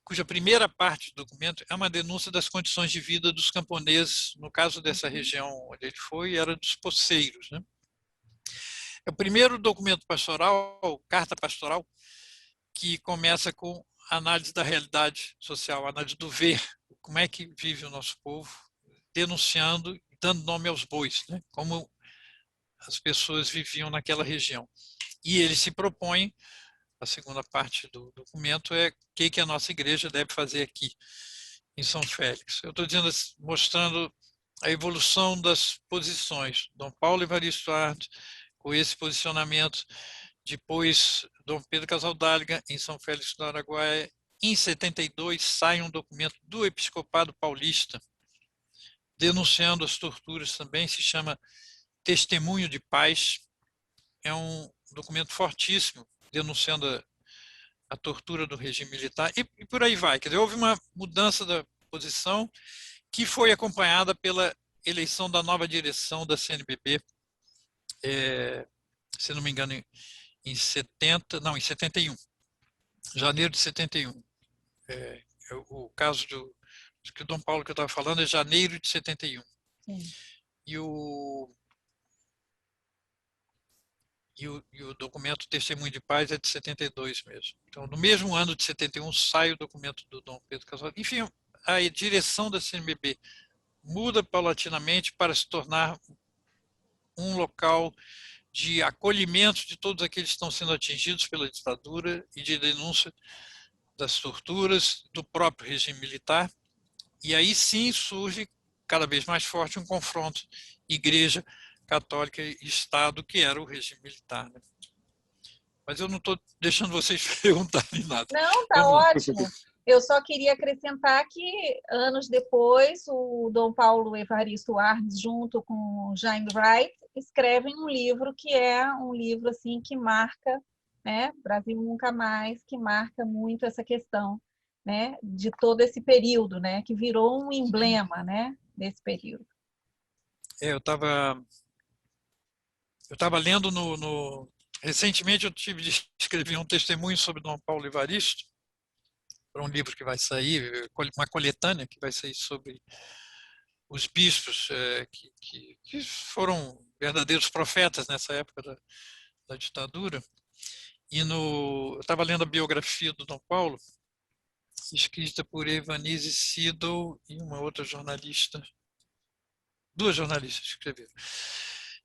cuja primeira parte do documento é uma denúncia das condições de vida dos camponeses, no caso dessa região onde ele foi, era dos poceiros, né? É o primeiro documento pastoral, carta pastoral, que começa com análise da realidade social, análise do ver, como é que vive o nosso povo, denunciando, dando nome aos bois, né? Como as pessoas viviam naquela região. E ele se propõe, a segunda parte do documento é o que a nossa igreja deve fazer aqui em São Félix. Eu estou dizendo, mostrando a evolução das posições. Dom Paulo Evaristo Arndt, com esse posicionamento, depois Dom Pedro Casaldáliga em São Félix do Araguaia. Em 72 sai um documento do Episcopado Paulista denunciando as torturas também, se chama Testemunho de Paz. É um documento fortíssimo denunciando a tortura do regime militar e por aí vai. Quer dizer, houve uma mudança da posição que foi acompanhada pela eleição da nova direção da CNBB, se não me engano, em 71, janeiro de 71. O caso que o Dom Paulo que eu estava falando é janeiro de 71. Sim. E o documento Testemunho de Paz é de 72 mesmo. Então, no mesmo ano de 71, sai o documento do Dom Pedro Casaldáliga. Enfim, a direção da CNBB muda paulatinamente para se tornar um local de acolhimento de todos aqueles que estão sendo atingidos pela ditadura e de denúncia das torturas do próprio regime militar. E aí sim surge cada vez mais forte um confronto Igreja Católica e Estado, que era o regime militar, né? Mas eu não estou deixando vocês perguntarem nada. Não, tá ótimo. Eu só queria acrescentar que, anos depois, o Dom Paulo Evaristo Arnes, junto com Jaime Wright, escrevem um livro que é um livro assim, que marca, né, Brasil Nunca Mais, que marca muito essa questão, né, de todo esse período, né, que virou um emblema, né, desse período. Eu estava lendo recentemente eu tive de escrever um testemunho sobre Dom Paulo Evaristo, para um livro que vai sair, uma coletânea que vai sair sobre os bispos que foram verdadeiros profetas nessa época da ditadura. E eu estava lendo a biografia do Dom Paulo, escrita por Evanise Siddle e uma outra jornalista, duas jornalistas escreveram.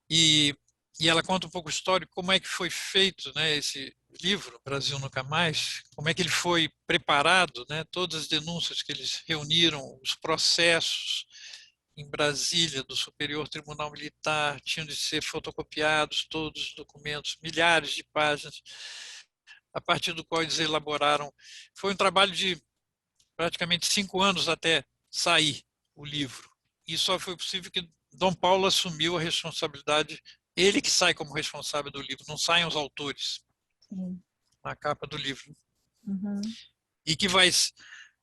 E ela conta um pouco a história, como é que foi feito, né, esse livro, Brasil Nunca Mais, como é que ele foi preparado, né, todas as denúncias que eles reuniram, os processos em Brasília do Superior Tribunal Militar, tinham de ser fotocopiados todos os documentos, milhares de páginas, a partir do qual eles elaboraram. Foi um trabalho de praticamente 5 anos até sair o livro. E só foi possível que Dom Paulo assumiu a responsabilidade, ele que sai como responsável do livro, não saem os autores. Sim. Na capa do livro. Uhum. E que vai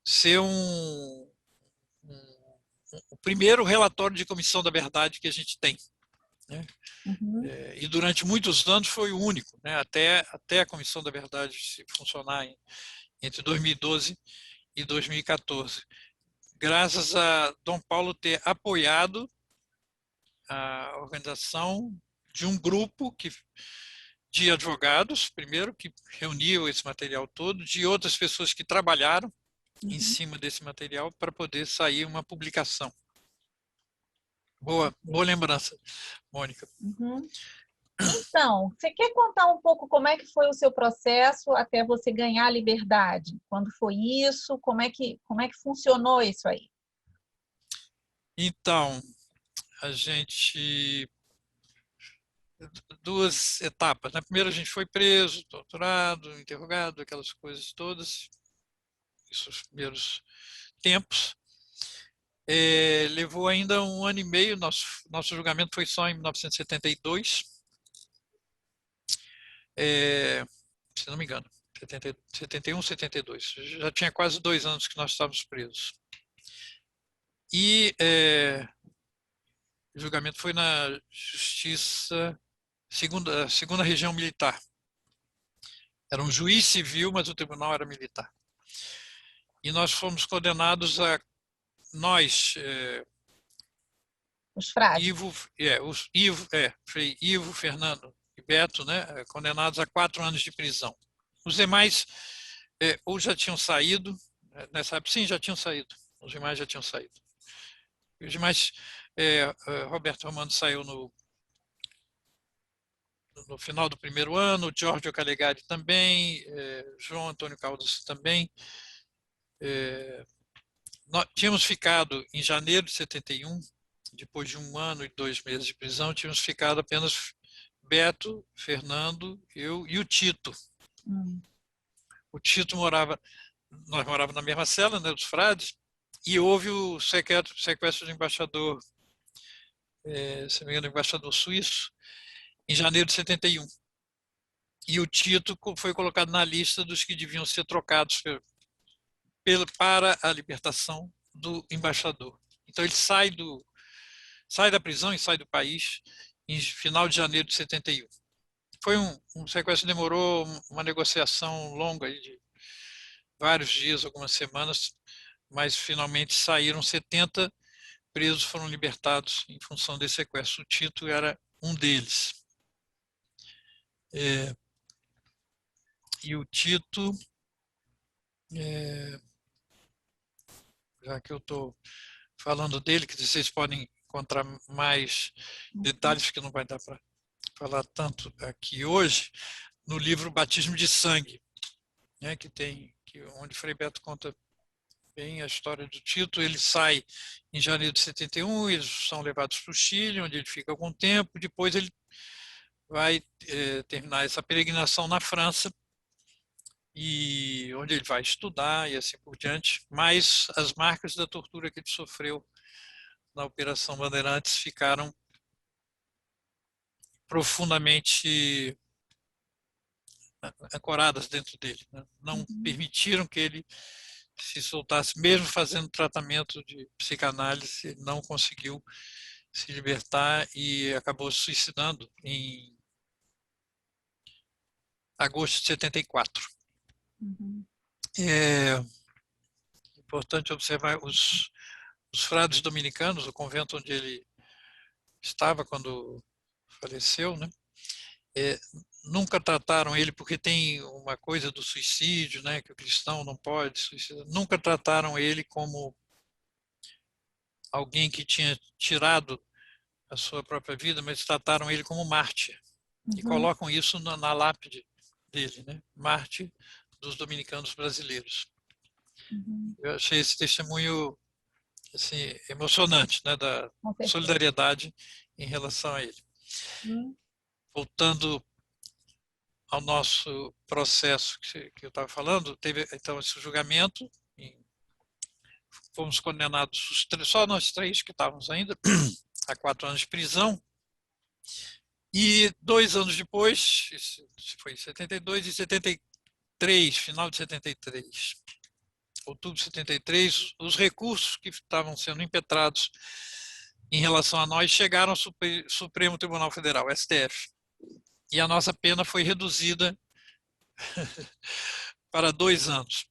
ser o primeiro relatório de comissão da verdade que a gente tem. Né? Uhum. E durante muitos anos foi o único, né? até a comissão da verdade funcionar entre 2012 e 2014. Graças a Dom Paulo ter apoiado a organização de um grupo de advogados, primeiro, que reuniu esse material todo, de outras pessoas que trabalharam em cima desse material para poder sair uma publicação. Boa lembrança, Mônica. Uhum. Então, você quer contar um pouco como é que foi o seu processo até você ganhar a liberdade? Quando foi isso? Como é que funcionou isso aí? Então, a gente... duas etapas. Na primeira, a gente foi preso, torturado, interrogado, aquelas coisas todas. Isso, os primeiros tempos. Levou ainda 1 ano e meio, nosso julgamento foi só em 1972. Se não me engano, 71, 72. Já tinha quase 2 anos que nós estávamos presos. E o julgamento foi na Justiça, segunda Região Militar. Era um juiz civil, mas o tribunal era militar. E nós fomos condenados nós, os frades. Frei Ivo, Fernando e Beto, né, condenados a 4 anos de prisão. Os demais ou já tinham saído, nessa época, sim, já tinham saído. Os demais já tinham saído. Os demais, Roberto Romano saiu no final do primeiro ano, Giorgio Calegari também, João Antônio Caldas também. Nós tínhamos ficado em janeiro de 71, depois de 1 ano e 2 meses de prisão, tínhamos ficado apenas Beto, Fernando, eu e o Tito. O Tito nós morávamos na mesma cela, né, dos frades, e houve o sequestro do embaixador, se não me engano, embaixador suíço, em janeiro de 71. E o Tito foi colocado na lista dos que deviam ser trocados para a libertação do embaixador. Então ele sai da prisão e sai do país em final de janeiro de 71. Foi um sequestro que demorou uma negociação longa de vários dias, algumas semanas, mas finalmente saíram 70 presos, foram libertados em função desse sequestro. O Tito era um deles. E o Tito, já que eu estou falando dele, que vocês podem encontrar mais detalhes, que não vai dar para falar tanto aqui hoje, no livro Batismo de Sangue, né, onde Frei Beto conta bem a história do Tito. Ele sai em janeiro de 71, eles são levados para o Chile, onde ele fica algum tempo, depois ele vai terminar essa peregrinação na França e onde ele vai estudar e assim por diante, mas as marcas da tortura que ele sofreu na Operação Bandeirantes ficaram profundamente ancoradas dentro dele, né? Não permitiram que ele se soltasse, mesmo fazendo tratamento de psicanálise, ele não conseguiu se libertar e acabou se suicidando em agosto de 74. É importante observar os frades dominicanos, o convento onde ele estava quando faleceu, né? Nunca trataram ele, porque tem uma coisa do suicídio, né, que o cristão não pode suicidar. Nunca trataram ele como alguém que tinha tirado a sua própria vida, mas trataram ele como mártir. E colocam isso na lápide dele, né? Mártir dos dominicanos brasileiros. Eu achei esse testemunho assim, emocionante, né, da solidariedade em relação a ele. Voltando ao nosso processo que eu estava falando, teve então esse julgamento, fomos condenados, só nós três que estávamos ainda, a 4 anos de prisão, e 2 anos depois, isso foi em 72 e 73, final de 73, outubro de 73, os recursos que estavam sendo impetrados em relação a nós chegaram ao Supremo Tribunal Federal, STF. E a nossa pena foi reduzida para 2 anos.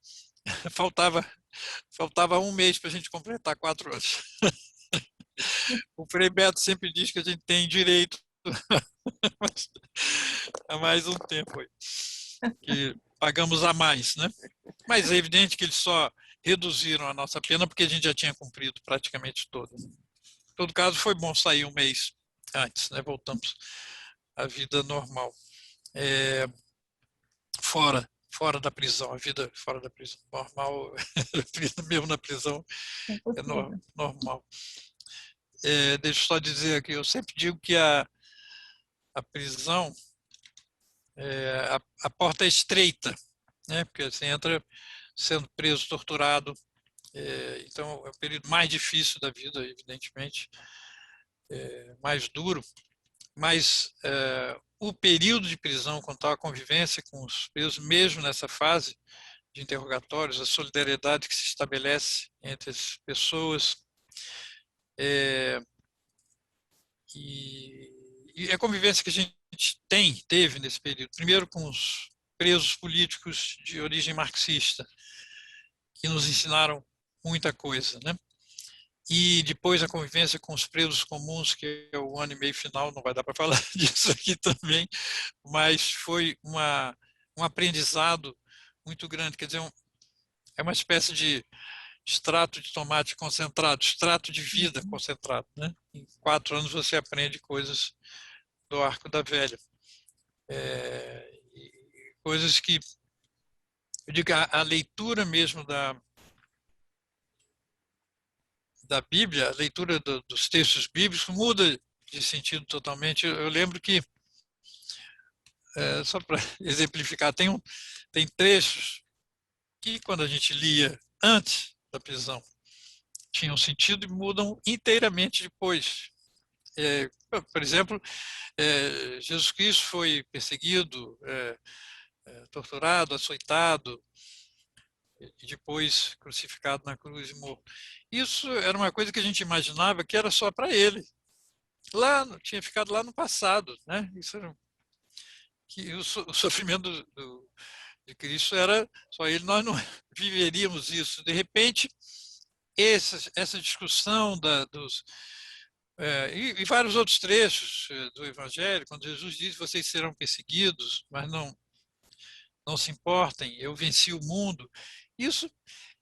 Faltava 1 mês para a gente completar 4 anos. O Frei Beto sempre diz que a gente tem direito a mais um tempo aí, que pagamos a mais, né? Mas é evidente que eles só reduziram a nossa pena porque a gente já tinha cumprido praticamente toda. Em todo caso, foi bom sair 1 mês antes, né? Voltamos à vida normal. Fora da prisão, a vida fora da prisão. Normal, a vida mesmo na prisão é normal. Deixa eu só dizer aqui, eu sempre digo que a prisão, a porta é estreita, né? Porque você entra sendo preso, torturado, então é o período mais difícil da vida, evidentemente, mais duro, mas o período de prisão, quanto à convivência com os presos, mesmo nessa fase de interrogatórios, a solidariedade que se estabelece entre as pessoas, e a convivência que a gente teve nesse período, primeiro com os presos políticos de origem marxista, que nos ensinaram muita coisa, né? E depois a convivência com os presos comuns, que é o ano e meio final, não vai dar para falar disso aqui também, mas foi um aprendizado muito grande, quer dizer, é uma espécie de extrato de tomate concentrado, extrato de vida concentrado, né? Em 4 anos você aprende coisas do Arco da Velha. Coisas que, eu digo, a leitura mesmo da Bíblia, a leitura dos textos bíblicos muda de sentido totalmente. Eu lembro que, só para exemplificar, tem trechos que, quando a gente lia antes da prisão, tinham sentido e mudam inteiramente depois. Por exemplo, Jesus Cristo foi perseguido, torturado, açoitado, e depois crucificado na cruz e morto. Isso era uma coisa que a gente imaginava que era só para ele. Tinha ficado lá no passado, né? Isso era, que o sofrimento de Cristo era só ele, nós não viveríamos isso. De repente, essa discussão e vários outros trechos do Evangelho, quando Jesus diz: vocês serão perseguidos, mas não se importem, eu venci o mundo. Isso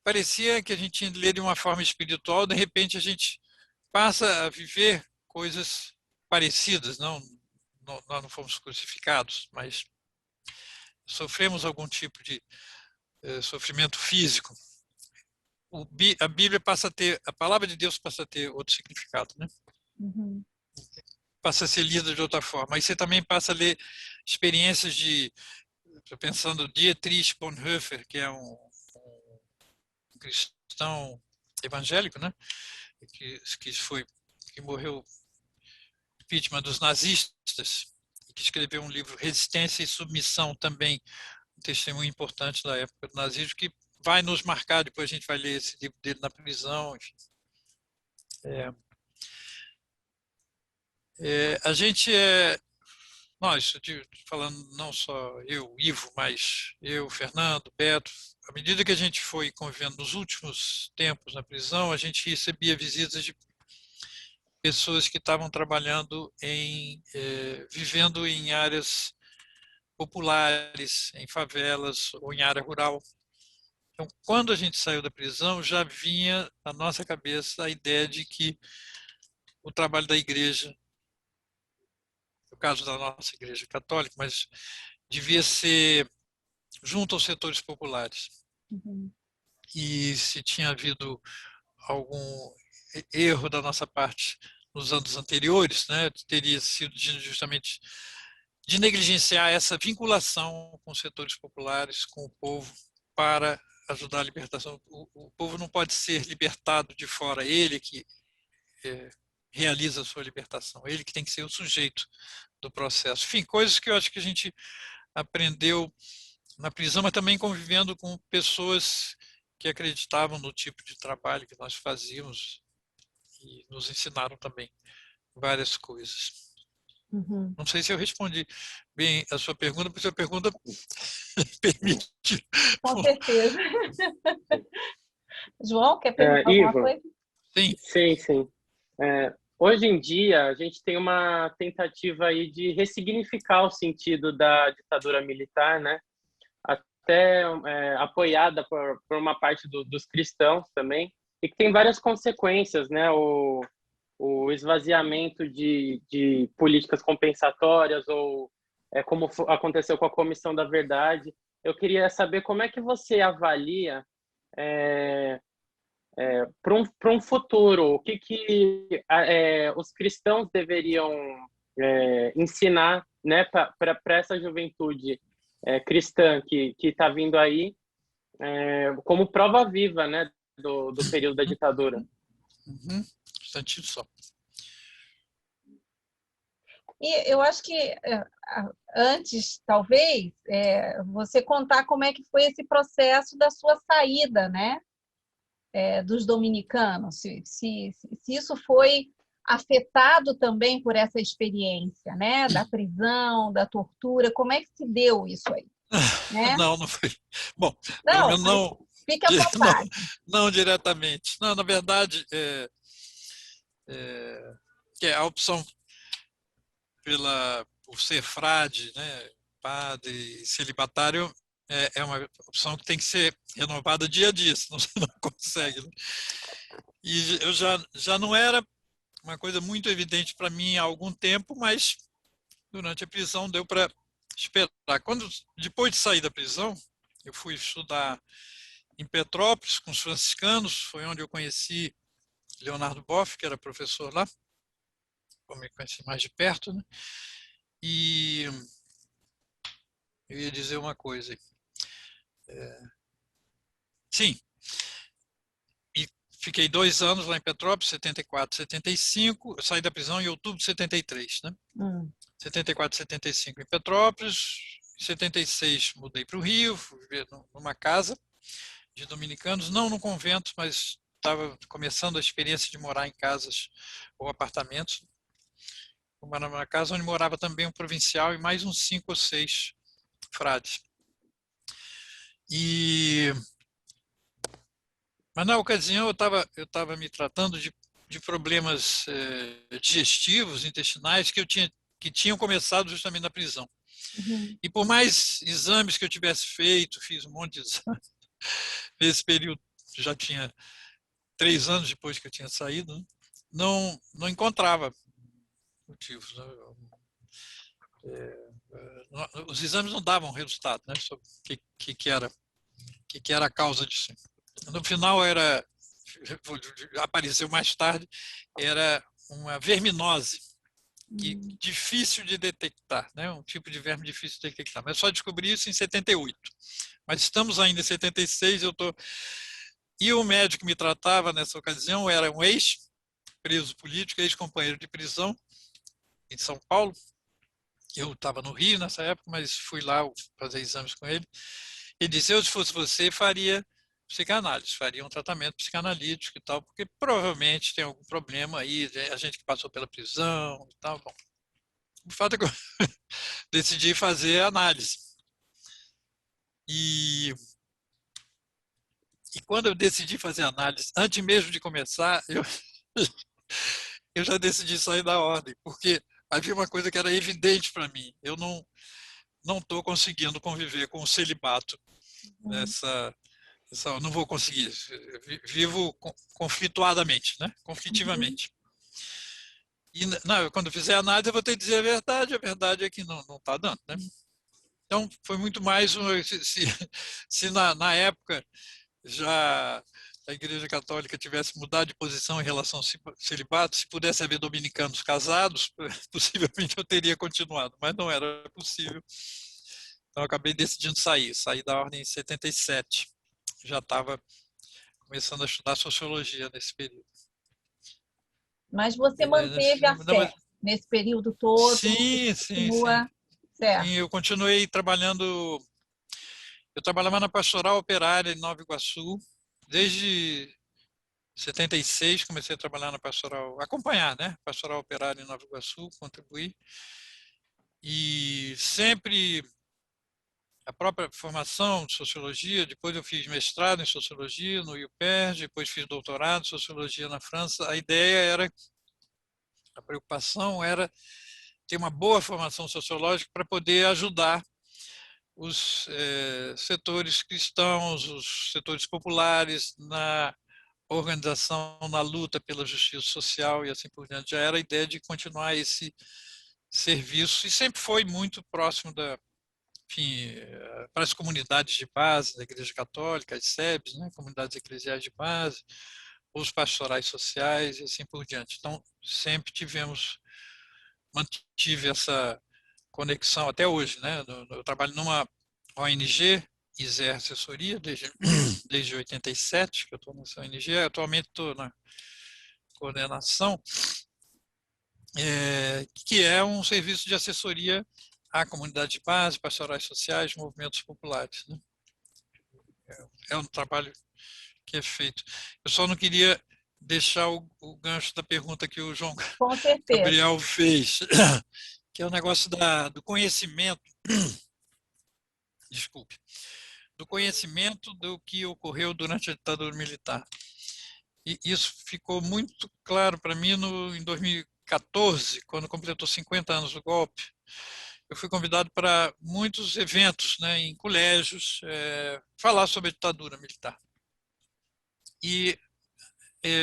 parecia que a gente tinha de ler de uma forma espiritual, de repente a gente passa a viver coisas parecidas. Nós não fomos crucificados, mas sofremos algum tipo de sofrimento físico. A Bíblia a palavra de Deus passa a ter outro significado, né? Passa a ser lida de outra forma. Aí você também passa a ler experiências de Estou pensando Dietrich Bonhoeffer, que é um cristão evangélico, né? Que morreu vítima dos nazistas, e que escreveu um livro Resistência e Submissão, também um testemunho importante da época do nazismo, que vai nos marcar. Depois a gente vai ler esse livro dele na prisão. Enfim. A gente nós, falando não só eu, Ivo, mas eu, Fernando, Beto, à medida que a gente foi convivendo nos últimos tempos na prisão, a gente recebia visitas de pessoas que estavam trabalhando vivendo em áreas populares, em favelas ou em área rural. Então, quando a gente saiu da prisão, já vinha na nossa cabeça a ideia de que o trabalho da igreja, no caso da nossa igreja católica, mas devia ser junto aos setores populares. Uhum. E se tinha havido algum erro da nossa parte nos anos anteriores, né, teria sido justamente de negligenciar essa vinculação com os setores populares, com o povo, para ajudar a libertação. O povo não pode ser libertado de fora, ele que realiza a sua libertação, ele que tem que ser o sujeito do processo. Enfim, coisas que eu acho que a gente aprendeu na prisão, mas também convivendo com pessoas que acreditavam no tipo de trabalho que nós fazíamos e nos ensinaram também várias coisas. Uhum. Não sei se eu respondi bem a sua pergunta, porque a sua pergunta permite. Com certeza. João, quer perguntar alguma Ivo, coisa? Sim. sim. Hoje em dia, a gente tem uma tentativa aí de ressignificar o sentido da ditadura militar, né? Até apoiada por uma parte dos cristãos também, e que tem várias consequências, né? O esvaziamento de políticas compensatórias, ou como aconteceu com a Comissão da Verdade. Eu queria saber como é que você avalia para um futuro, o que os cristãos deveriam ensinar, né, para essa juventude cristã que está vindo aí, como prova viva, né, do período da ditadura. Uhum. Instantinho só. E eu acho que antes, talvez, você contar como é que foi esse processo da sua saída, né, dos dominicanos, se isso foi afetado também por essa experiência, né, da prisão, da tortura, como é que se deu isso aí? Né? Não foi. Bom, pelo Não, menos não, fique à vontade. não diretamente. Não, na verdade, que a opção por ser frade, né, padre, celibatário, é uma opção que tem que ser renovada dia a dia, senão você não consegue. Né? E eu já não era uma coisa muito evidente para mim há algum tempo, mas durante a prisão deu para esperar. Depois de sair da prisão, eu fui estudar em Petrópolis com os franciscanos, foi onde eu conheci Leonardo Boff, que era professor lá, como eu conheci mais de perto, né? E eu ia dizer uma coisa. Sim, e fiquei 2 anos lá em Petrópolis, 74, 75, eu saí da prisão em outubro de 73, né? 74, 75 em Petrópolis, em 76 mudei para o Rio, fui viver numa casa de dominicanos, não no convento, mas estava começando a experiência de morar em casas ou apartamentos. Uma casa onde morava também um provincial e mais uns 5 ou 6 frades. Mas na ocasião eu estava me tratando de problemas digestivos, intestinais, que tinham começado justamente na prisão. Uhum. E por mais exames que eu tivesse feito, fiz um monte de exames. Nesse período, já tinha 3 anos depois que eu tinha saído, né? Não encontrava motivos. Né? Os exames não davam resultado, né, sobre o que era a causa disso. No final apareceu mais tarde, era uma verminose que difícil de detectar, né? Um tipo de verme difícil de detectar. Mas só descobri isso em 78. Mas estamos ainda em 76, eu tô... E o médico que me tratava nessa ocasião era um ex-preso político, ex-companheiro de prisão em São Paulo. Eu estava no Rio nessa época, mas fui lá fazer exames com ele. Ele disse, eu, se fosse você, faria psicanálise, faria um tratamento psicanalítico e tal, porque provavelmente tem algum problema aí, a gente que passou pela prisão e tal. Bom, o fato é que eu decidi fazer análise. E quando eu decidi fazer análise, antes mesmo de começar, eu já decidi sair da ordem, porque havia uma coisa que era evidente para mim. Eu não estou conseguindo conviver com o celibato eu não vou conseguir. Vivo conflituadamente, né? Conflitivamente. E não, quando eu fizer a análise, eu vou ter que dizer a verdade é que não está dando, né? Então, foi muito mais, se na época já a Igreja Católica tivesse mudado de posição em relação ao celibato, se pudesse haver dominicanos casados, possivelmente eu teria continuado, mas não era possível. Então, eu acabei decidindo sair da ordem em 77. Já estava começando a estudar sociologia nesse período. Mas você manteve a fé nesse período todo? Sim. Certo. Sim, eu continuei trabalhando. Eu trabalhava na Pastoral Operária em Nova Iguaçu. Desde 76 comecei a trabalhar na Pastoral, acompanhar, né? Pastoral Operária em Nova Iguaçu, contribuir. E sempre a própria formação de sociologia, depois eu fiz mestrado em sociologia no UPERJ, depois fiz doutorado em sociologia na França. A preocupação era ter uma boa formação sociológica para poder ajudar os setores cristãos, os setores populares na organização, na luta pela justiça social e assim por diante. Já era a ideia de continuar esse serviço e sempre foi muito próximo enfim, para as comunidades de base da Igreja Católica, as SEBs, né, comunidades eclesiais de base, os pastorais sociais e assim por diante. Então, sempre mantive essa conexão até hoje, né? Eu trabalho numa ONG, ISER Assessoria, desde 87, que eu estou nessa ONG, atualmente estou na coordenação, que é um serviço de assessoria à comunidade de base, pastorais sociais, movimentos populares, né? É um trabalho que é feito. Eu só não queria deixar o gancho da pergunta que o João Gabriel fez, que é o negócio do conhecimento, desculpe, do conhecimento do que ocorreu durante a ditadura militar. E isso ficou muito claro para mim em 2014, quando completou 50 anos do golpe. Eu fui convidado para muitos eventos, né, em colégios, falar sobre a ditadura militar. E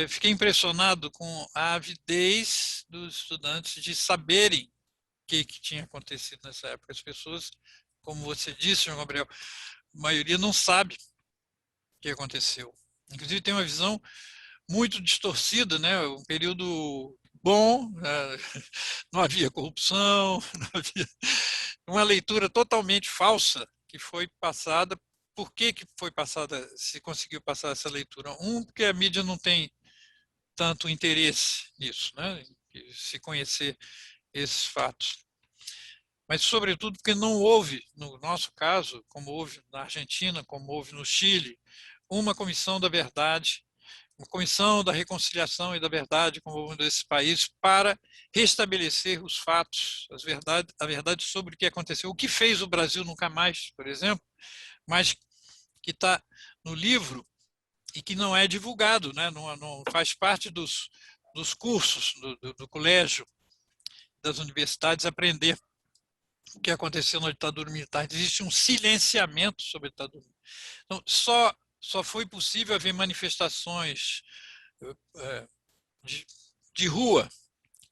fiquei impressionado com a avidez dos estudantes de saberem o que tinha acontecido nessa época. As pessoas, como você disse, João Gabriel, a maioria não sabe o que aconteceu. Inclusive tem uma visão muito distorcida, né? Um período bom, não havia corrupção, não havia uma leitura totalmente falsa que foi passada. Por que foi passada, se conseguiu passar essa leitura? Porque a mídia não tem tanto interesse nisso, né? Se conhecer esses fatos. Mas, sobretudo, porque não houve, no nosso caso, como houve na Argentina, como houve no Chile, uma comissão da verdade, uma comissão da reconciliação e da verdade, como houve nesse país, para restabelecer os fatos, a verdade sobre o que aconteceu. O que fez o Brasil nunca mais, por exemplo, mas que está no livro e que não é divulgado, né? Não faz parte dos cursos do colégio, das universidades, aprender o que aconteceu na ditadura militar. Existe um silenciamento sobre a ditadura. Então, só foi possível haver manifestações de rua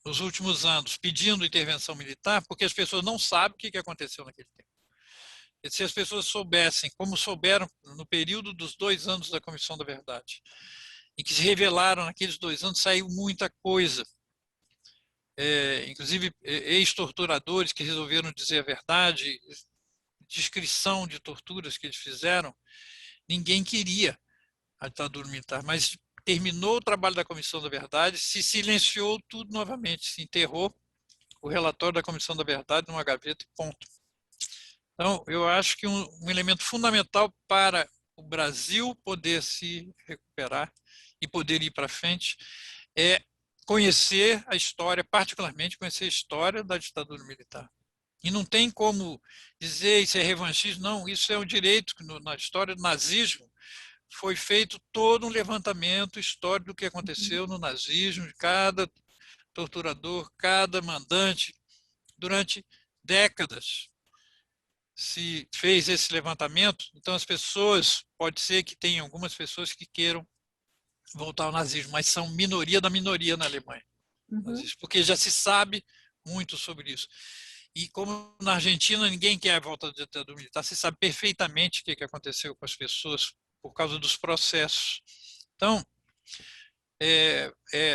nos últimos anos pedindo intervenção militar, porque as pessoas não sabem o que aconteceu naquele tempo. E se as pessoas soubessem, como souberam no período dos 2 anos da Comissão da Verdade, em que se revelaram naqueles 2 anos, saiu muita coisa. inclusive ex-torturadores que resolveram dizer a verdade, descrição de torturas que eles fizeram, ninguém queria a ditadura militar, mas terminou o trabalho da Comissão da Verdade, se silenciou tudo novamente, se enterrou o relatório da Comissão da Verdade numa gaveta e ponto. Então, eu acho que um elemento fundamental para o Brasil poder se recuperar e poder ir para frente é conhecer a história, particularmente conhecer a história da ditadura militar. E não tem como dizer isso é revanchismo, não, isso é um direito que na história do nazismo foi feito todo um levantamento histórico do que aconteceu no nazismo, de cada torturador, cada mandante, durante décadas se fez esse levantamento. Então as pessoas, pode ser que tenha algumas pessoas que queiram voltar ao nazismo, mas são minoria da minoria na Alemanha, porque já se sabe muito sobre isso. E como na Argentina ninguém quer a volta da ditadura militar, se sabe perfeitamente o que aconteceu com as pessoas por causa dos processos. Então,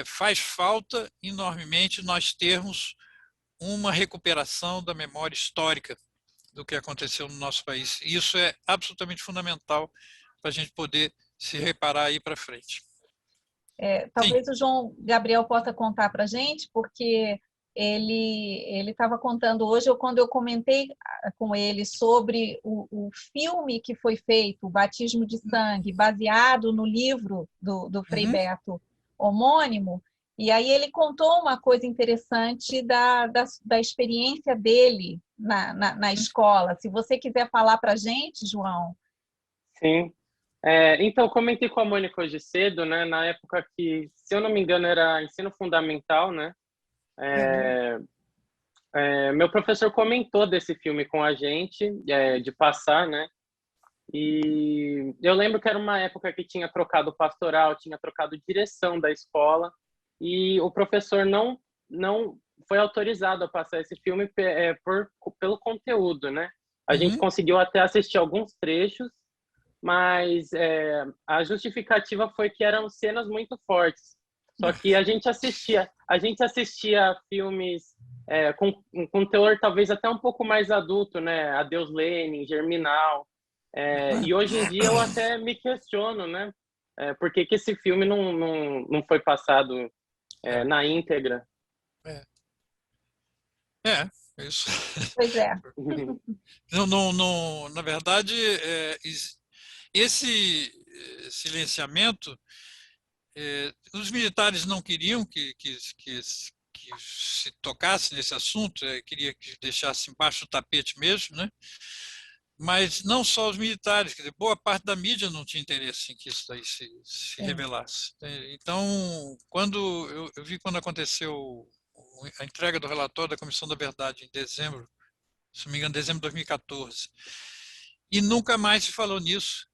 faz falta enormemente nós termos uma recuperação da memória histórica do que aconteceu no nosso país. E isso é absolutamente fundamental para a gente poder se reparar aí para frente. Talvez o João Gabriel possa contar para a gente, porque ele estava contando hoje, quando eu comentei com ele sobre o filme que foi feito, O Batismo de Sangue, baseado no livro do Frei Beto homônimo, e aí ele contou uma coisa interessante da experiência dele na escola. Se você quiser falar para a gente, João. Sim. Então, comentei com a Mônica hoje cedo, né, na época que, se eu não me engano, era ensino fundamental, né? Meu professor comentou desse filme com a gente, de passar, né? E eu lembro que era uma época que tinha trocado pastoral, tinha trocado direção da escola, e o professor não foi autorizado a passar esse filme pelo conteúdo, né? A gente conseguiu até assistir alguns trechos, mas a justificativa foi que eram cenas muito fortes. Só que a gente assistia filmes com teor talvez até um pouco mais adulto, né? Adeus Lenin, Germinal. E hoje em dia eu até me questiono, né? Por que esse filme não foi passado na íntegra? Isso. Pois é. Na verdade, esse silenciamento, os militares não queriam que se tocasse nesse assunto, queria que deixasse embaixo do tapete mesmo, né? Mas não só os militares, quer dizer, boa parte da mídia não tinha interesse em que isso daí se revelasse. Então, quando eu vi quando aconteceu a entrega do relatório da Comissão da Verdade em dezembro, se não me engano, dezembro de 2014, e nunca mais se falou nisso.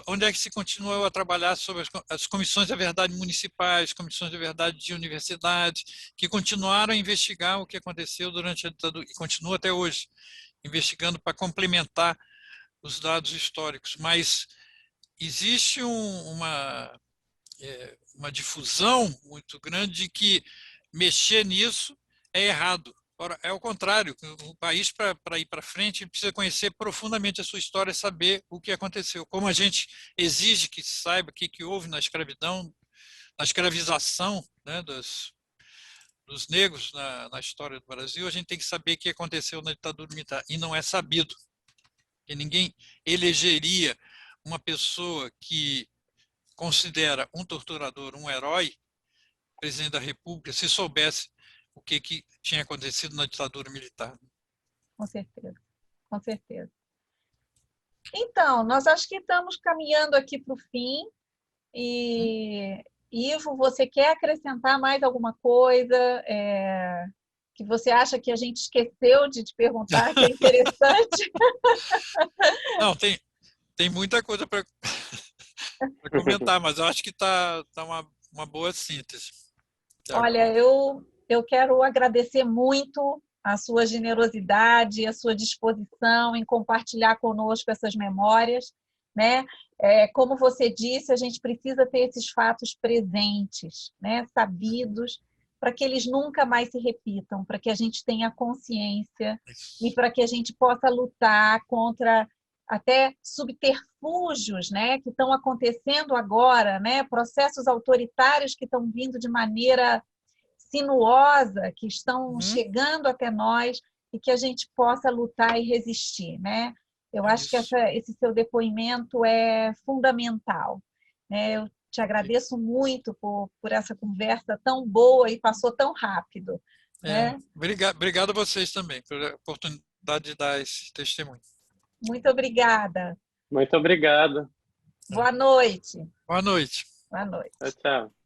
Onde é que se continuou a trabalhar sobre as comissões da verdade municipais, comissões da verdade de universidades, que continuaram a investigar o que aconteceu durante a ditadura, e continua até hoje, investigando para complementar os dados históricos. Mas existe uma difusão muito grande de que mexer nisso é errado. Ora, é o contrário, o país, para ir para frente, precisa conhecer profundamente a sua história, saber o que aconteceu. Como a gente exige que se saiba o que houve na escravidão, na escravização, né, dos negros na história do Brasil, a gente tem que saber o que aconteceu na ditadura militar, e não é sabido. E ninguém elegeria uma pessoa que considera um torturador um herói, presidente da República, se soubesse o que tinha acontecido na ditadura militar. Com certeza, com certeza. Então, nós acho que estamos caminhando aqui para o fim. E, Ivo, você quer acrescentar mais alguma coisa que você acha que a gente esqueceu de te perguntar, que é interessante? Não, tem muita coisa para comentar, mas eu acho que está uma boa síntese. Olha, eu quero agradecer muito a sua generosidade, a sua disposição em compartilhar conosco essas memórias, né? Como você disse, a gente precisa ter esses fatos presentes, né? Sabidos, para que eles nunca mais se repitam, para que a gente tenha consciência Isso. e para que a gente possa lutar contra até subterfúgios, né, que estão acontecendo agora, né, processos autoritários que estão vindo de maneira sinuosa, que estão chegando até nós e que a gente possa lutar e resistir, né? Eu acho que esse seu depoimento é fundamental, né? Eu te agradeço muito por essa conversa tão boa e passou tão rápido, né? Obrigado a vocês também pela oportunidade de dar esse testemunho. Muito obrigada. Muito obrigado. Boa noite. Boa noite. Boa noite. Tchau, tchau.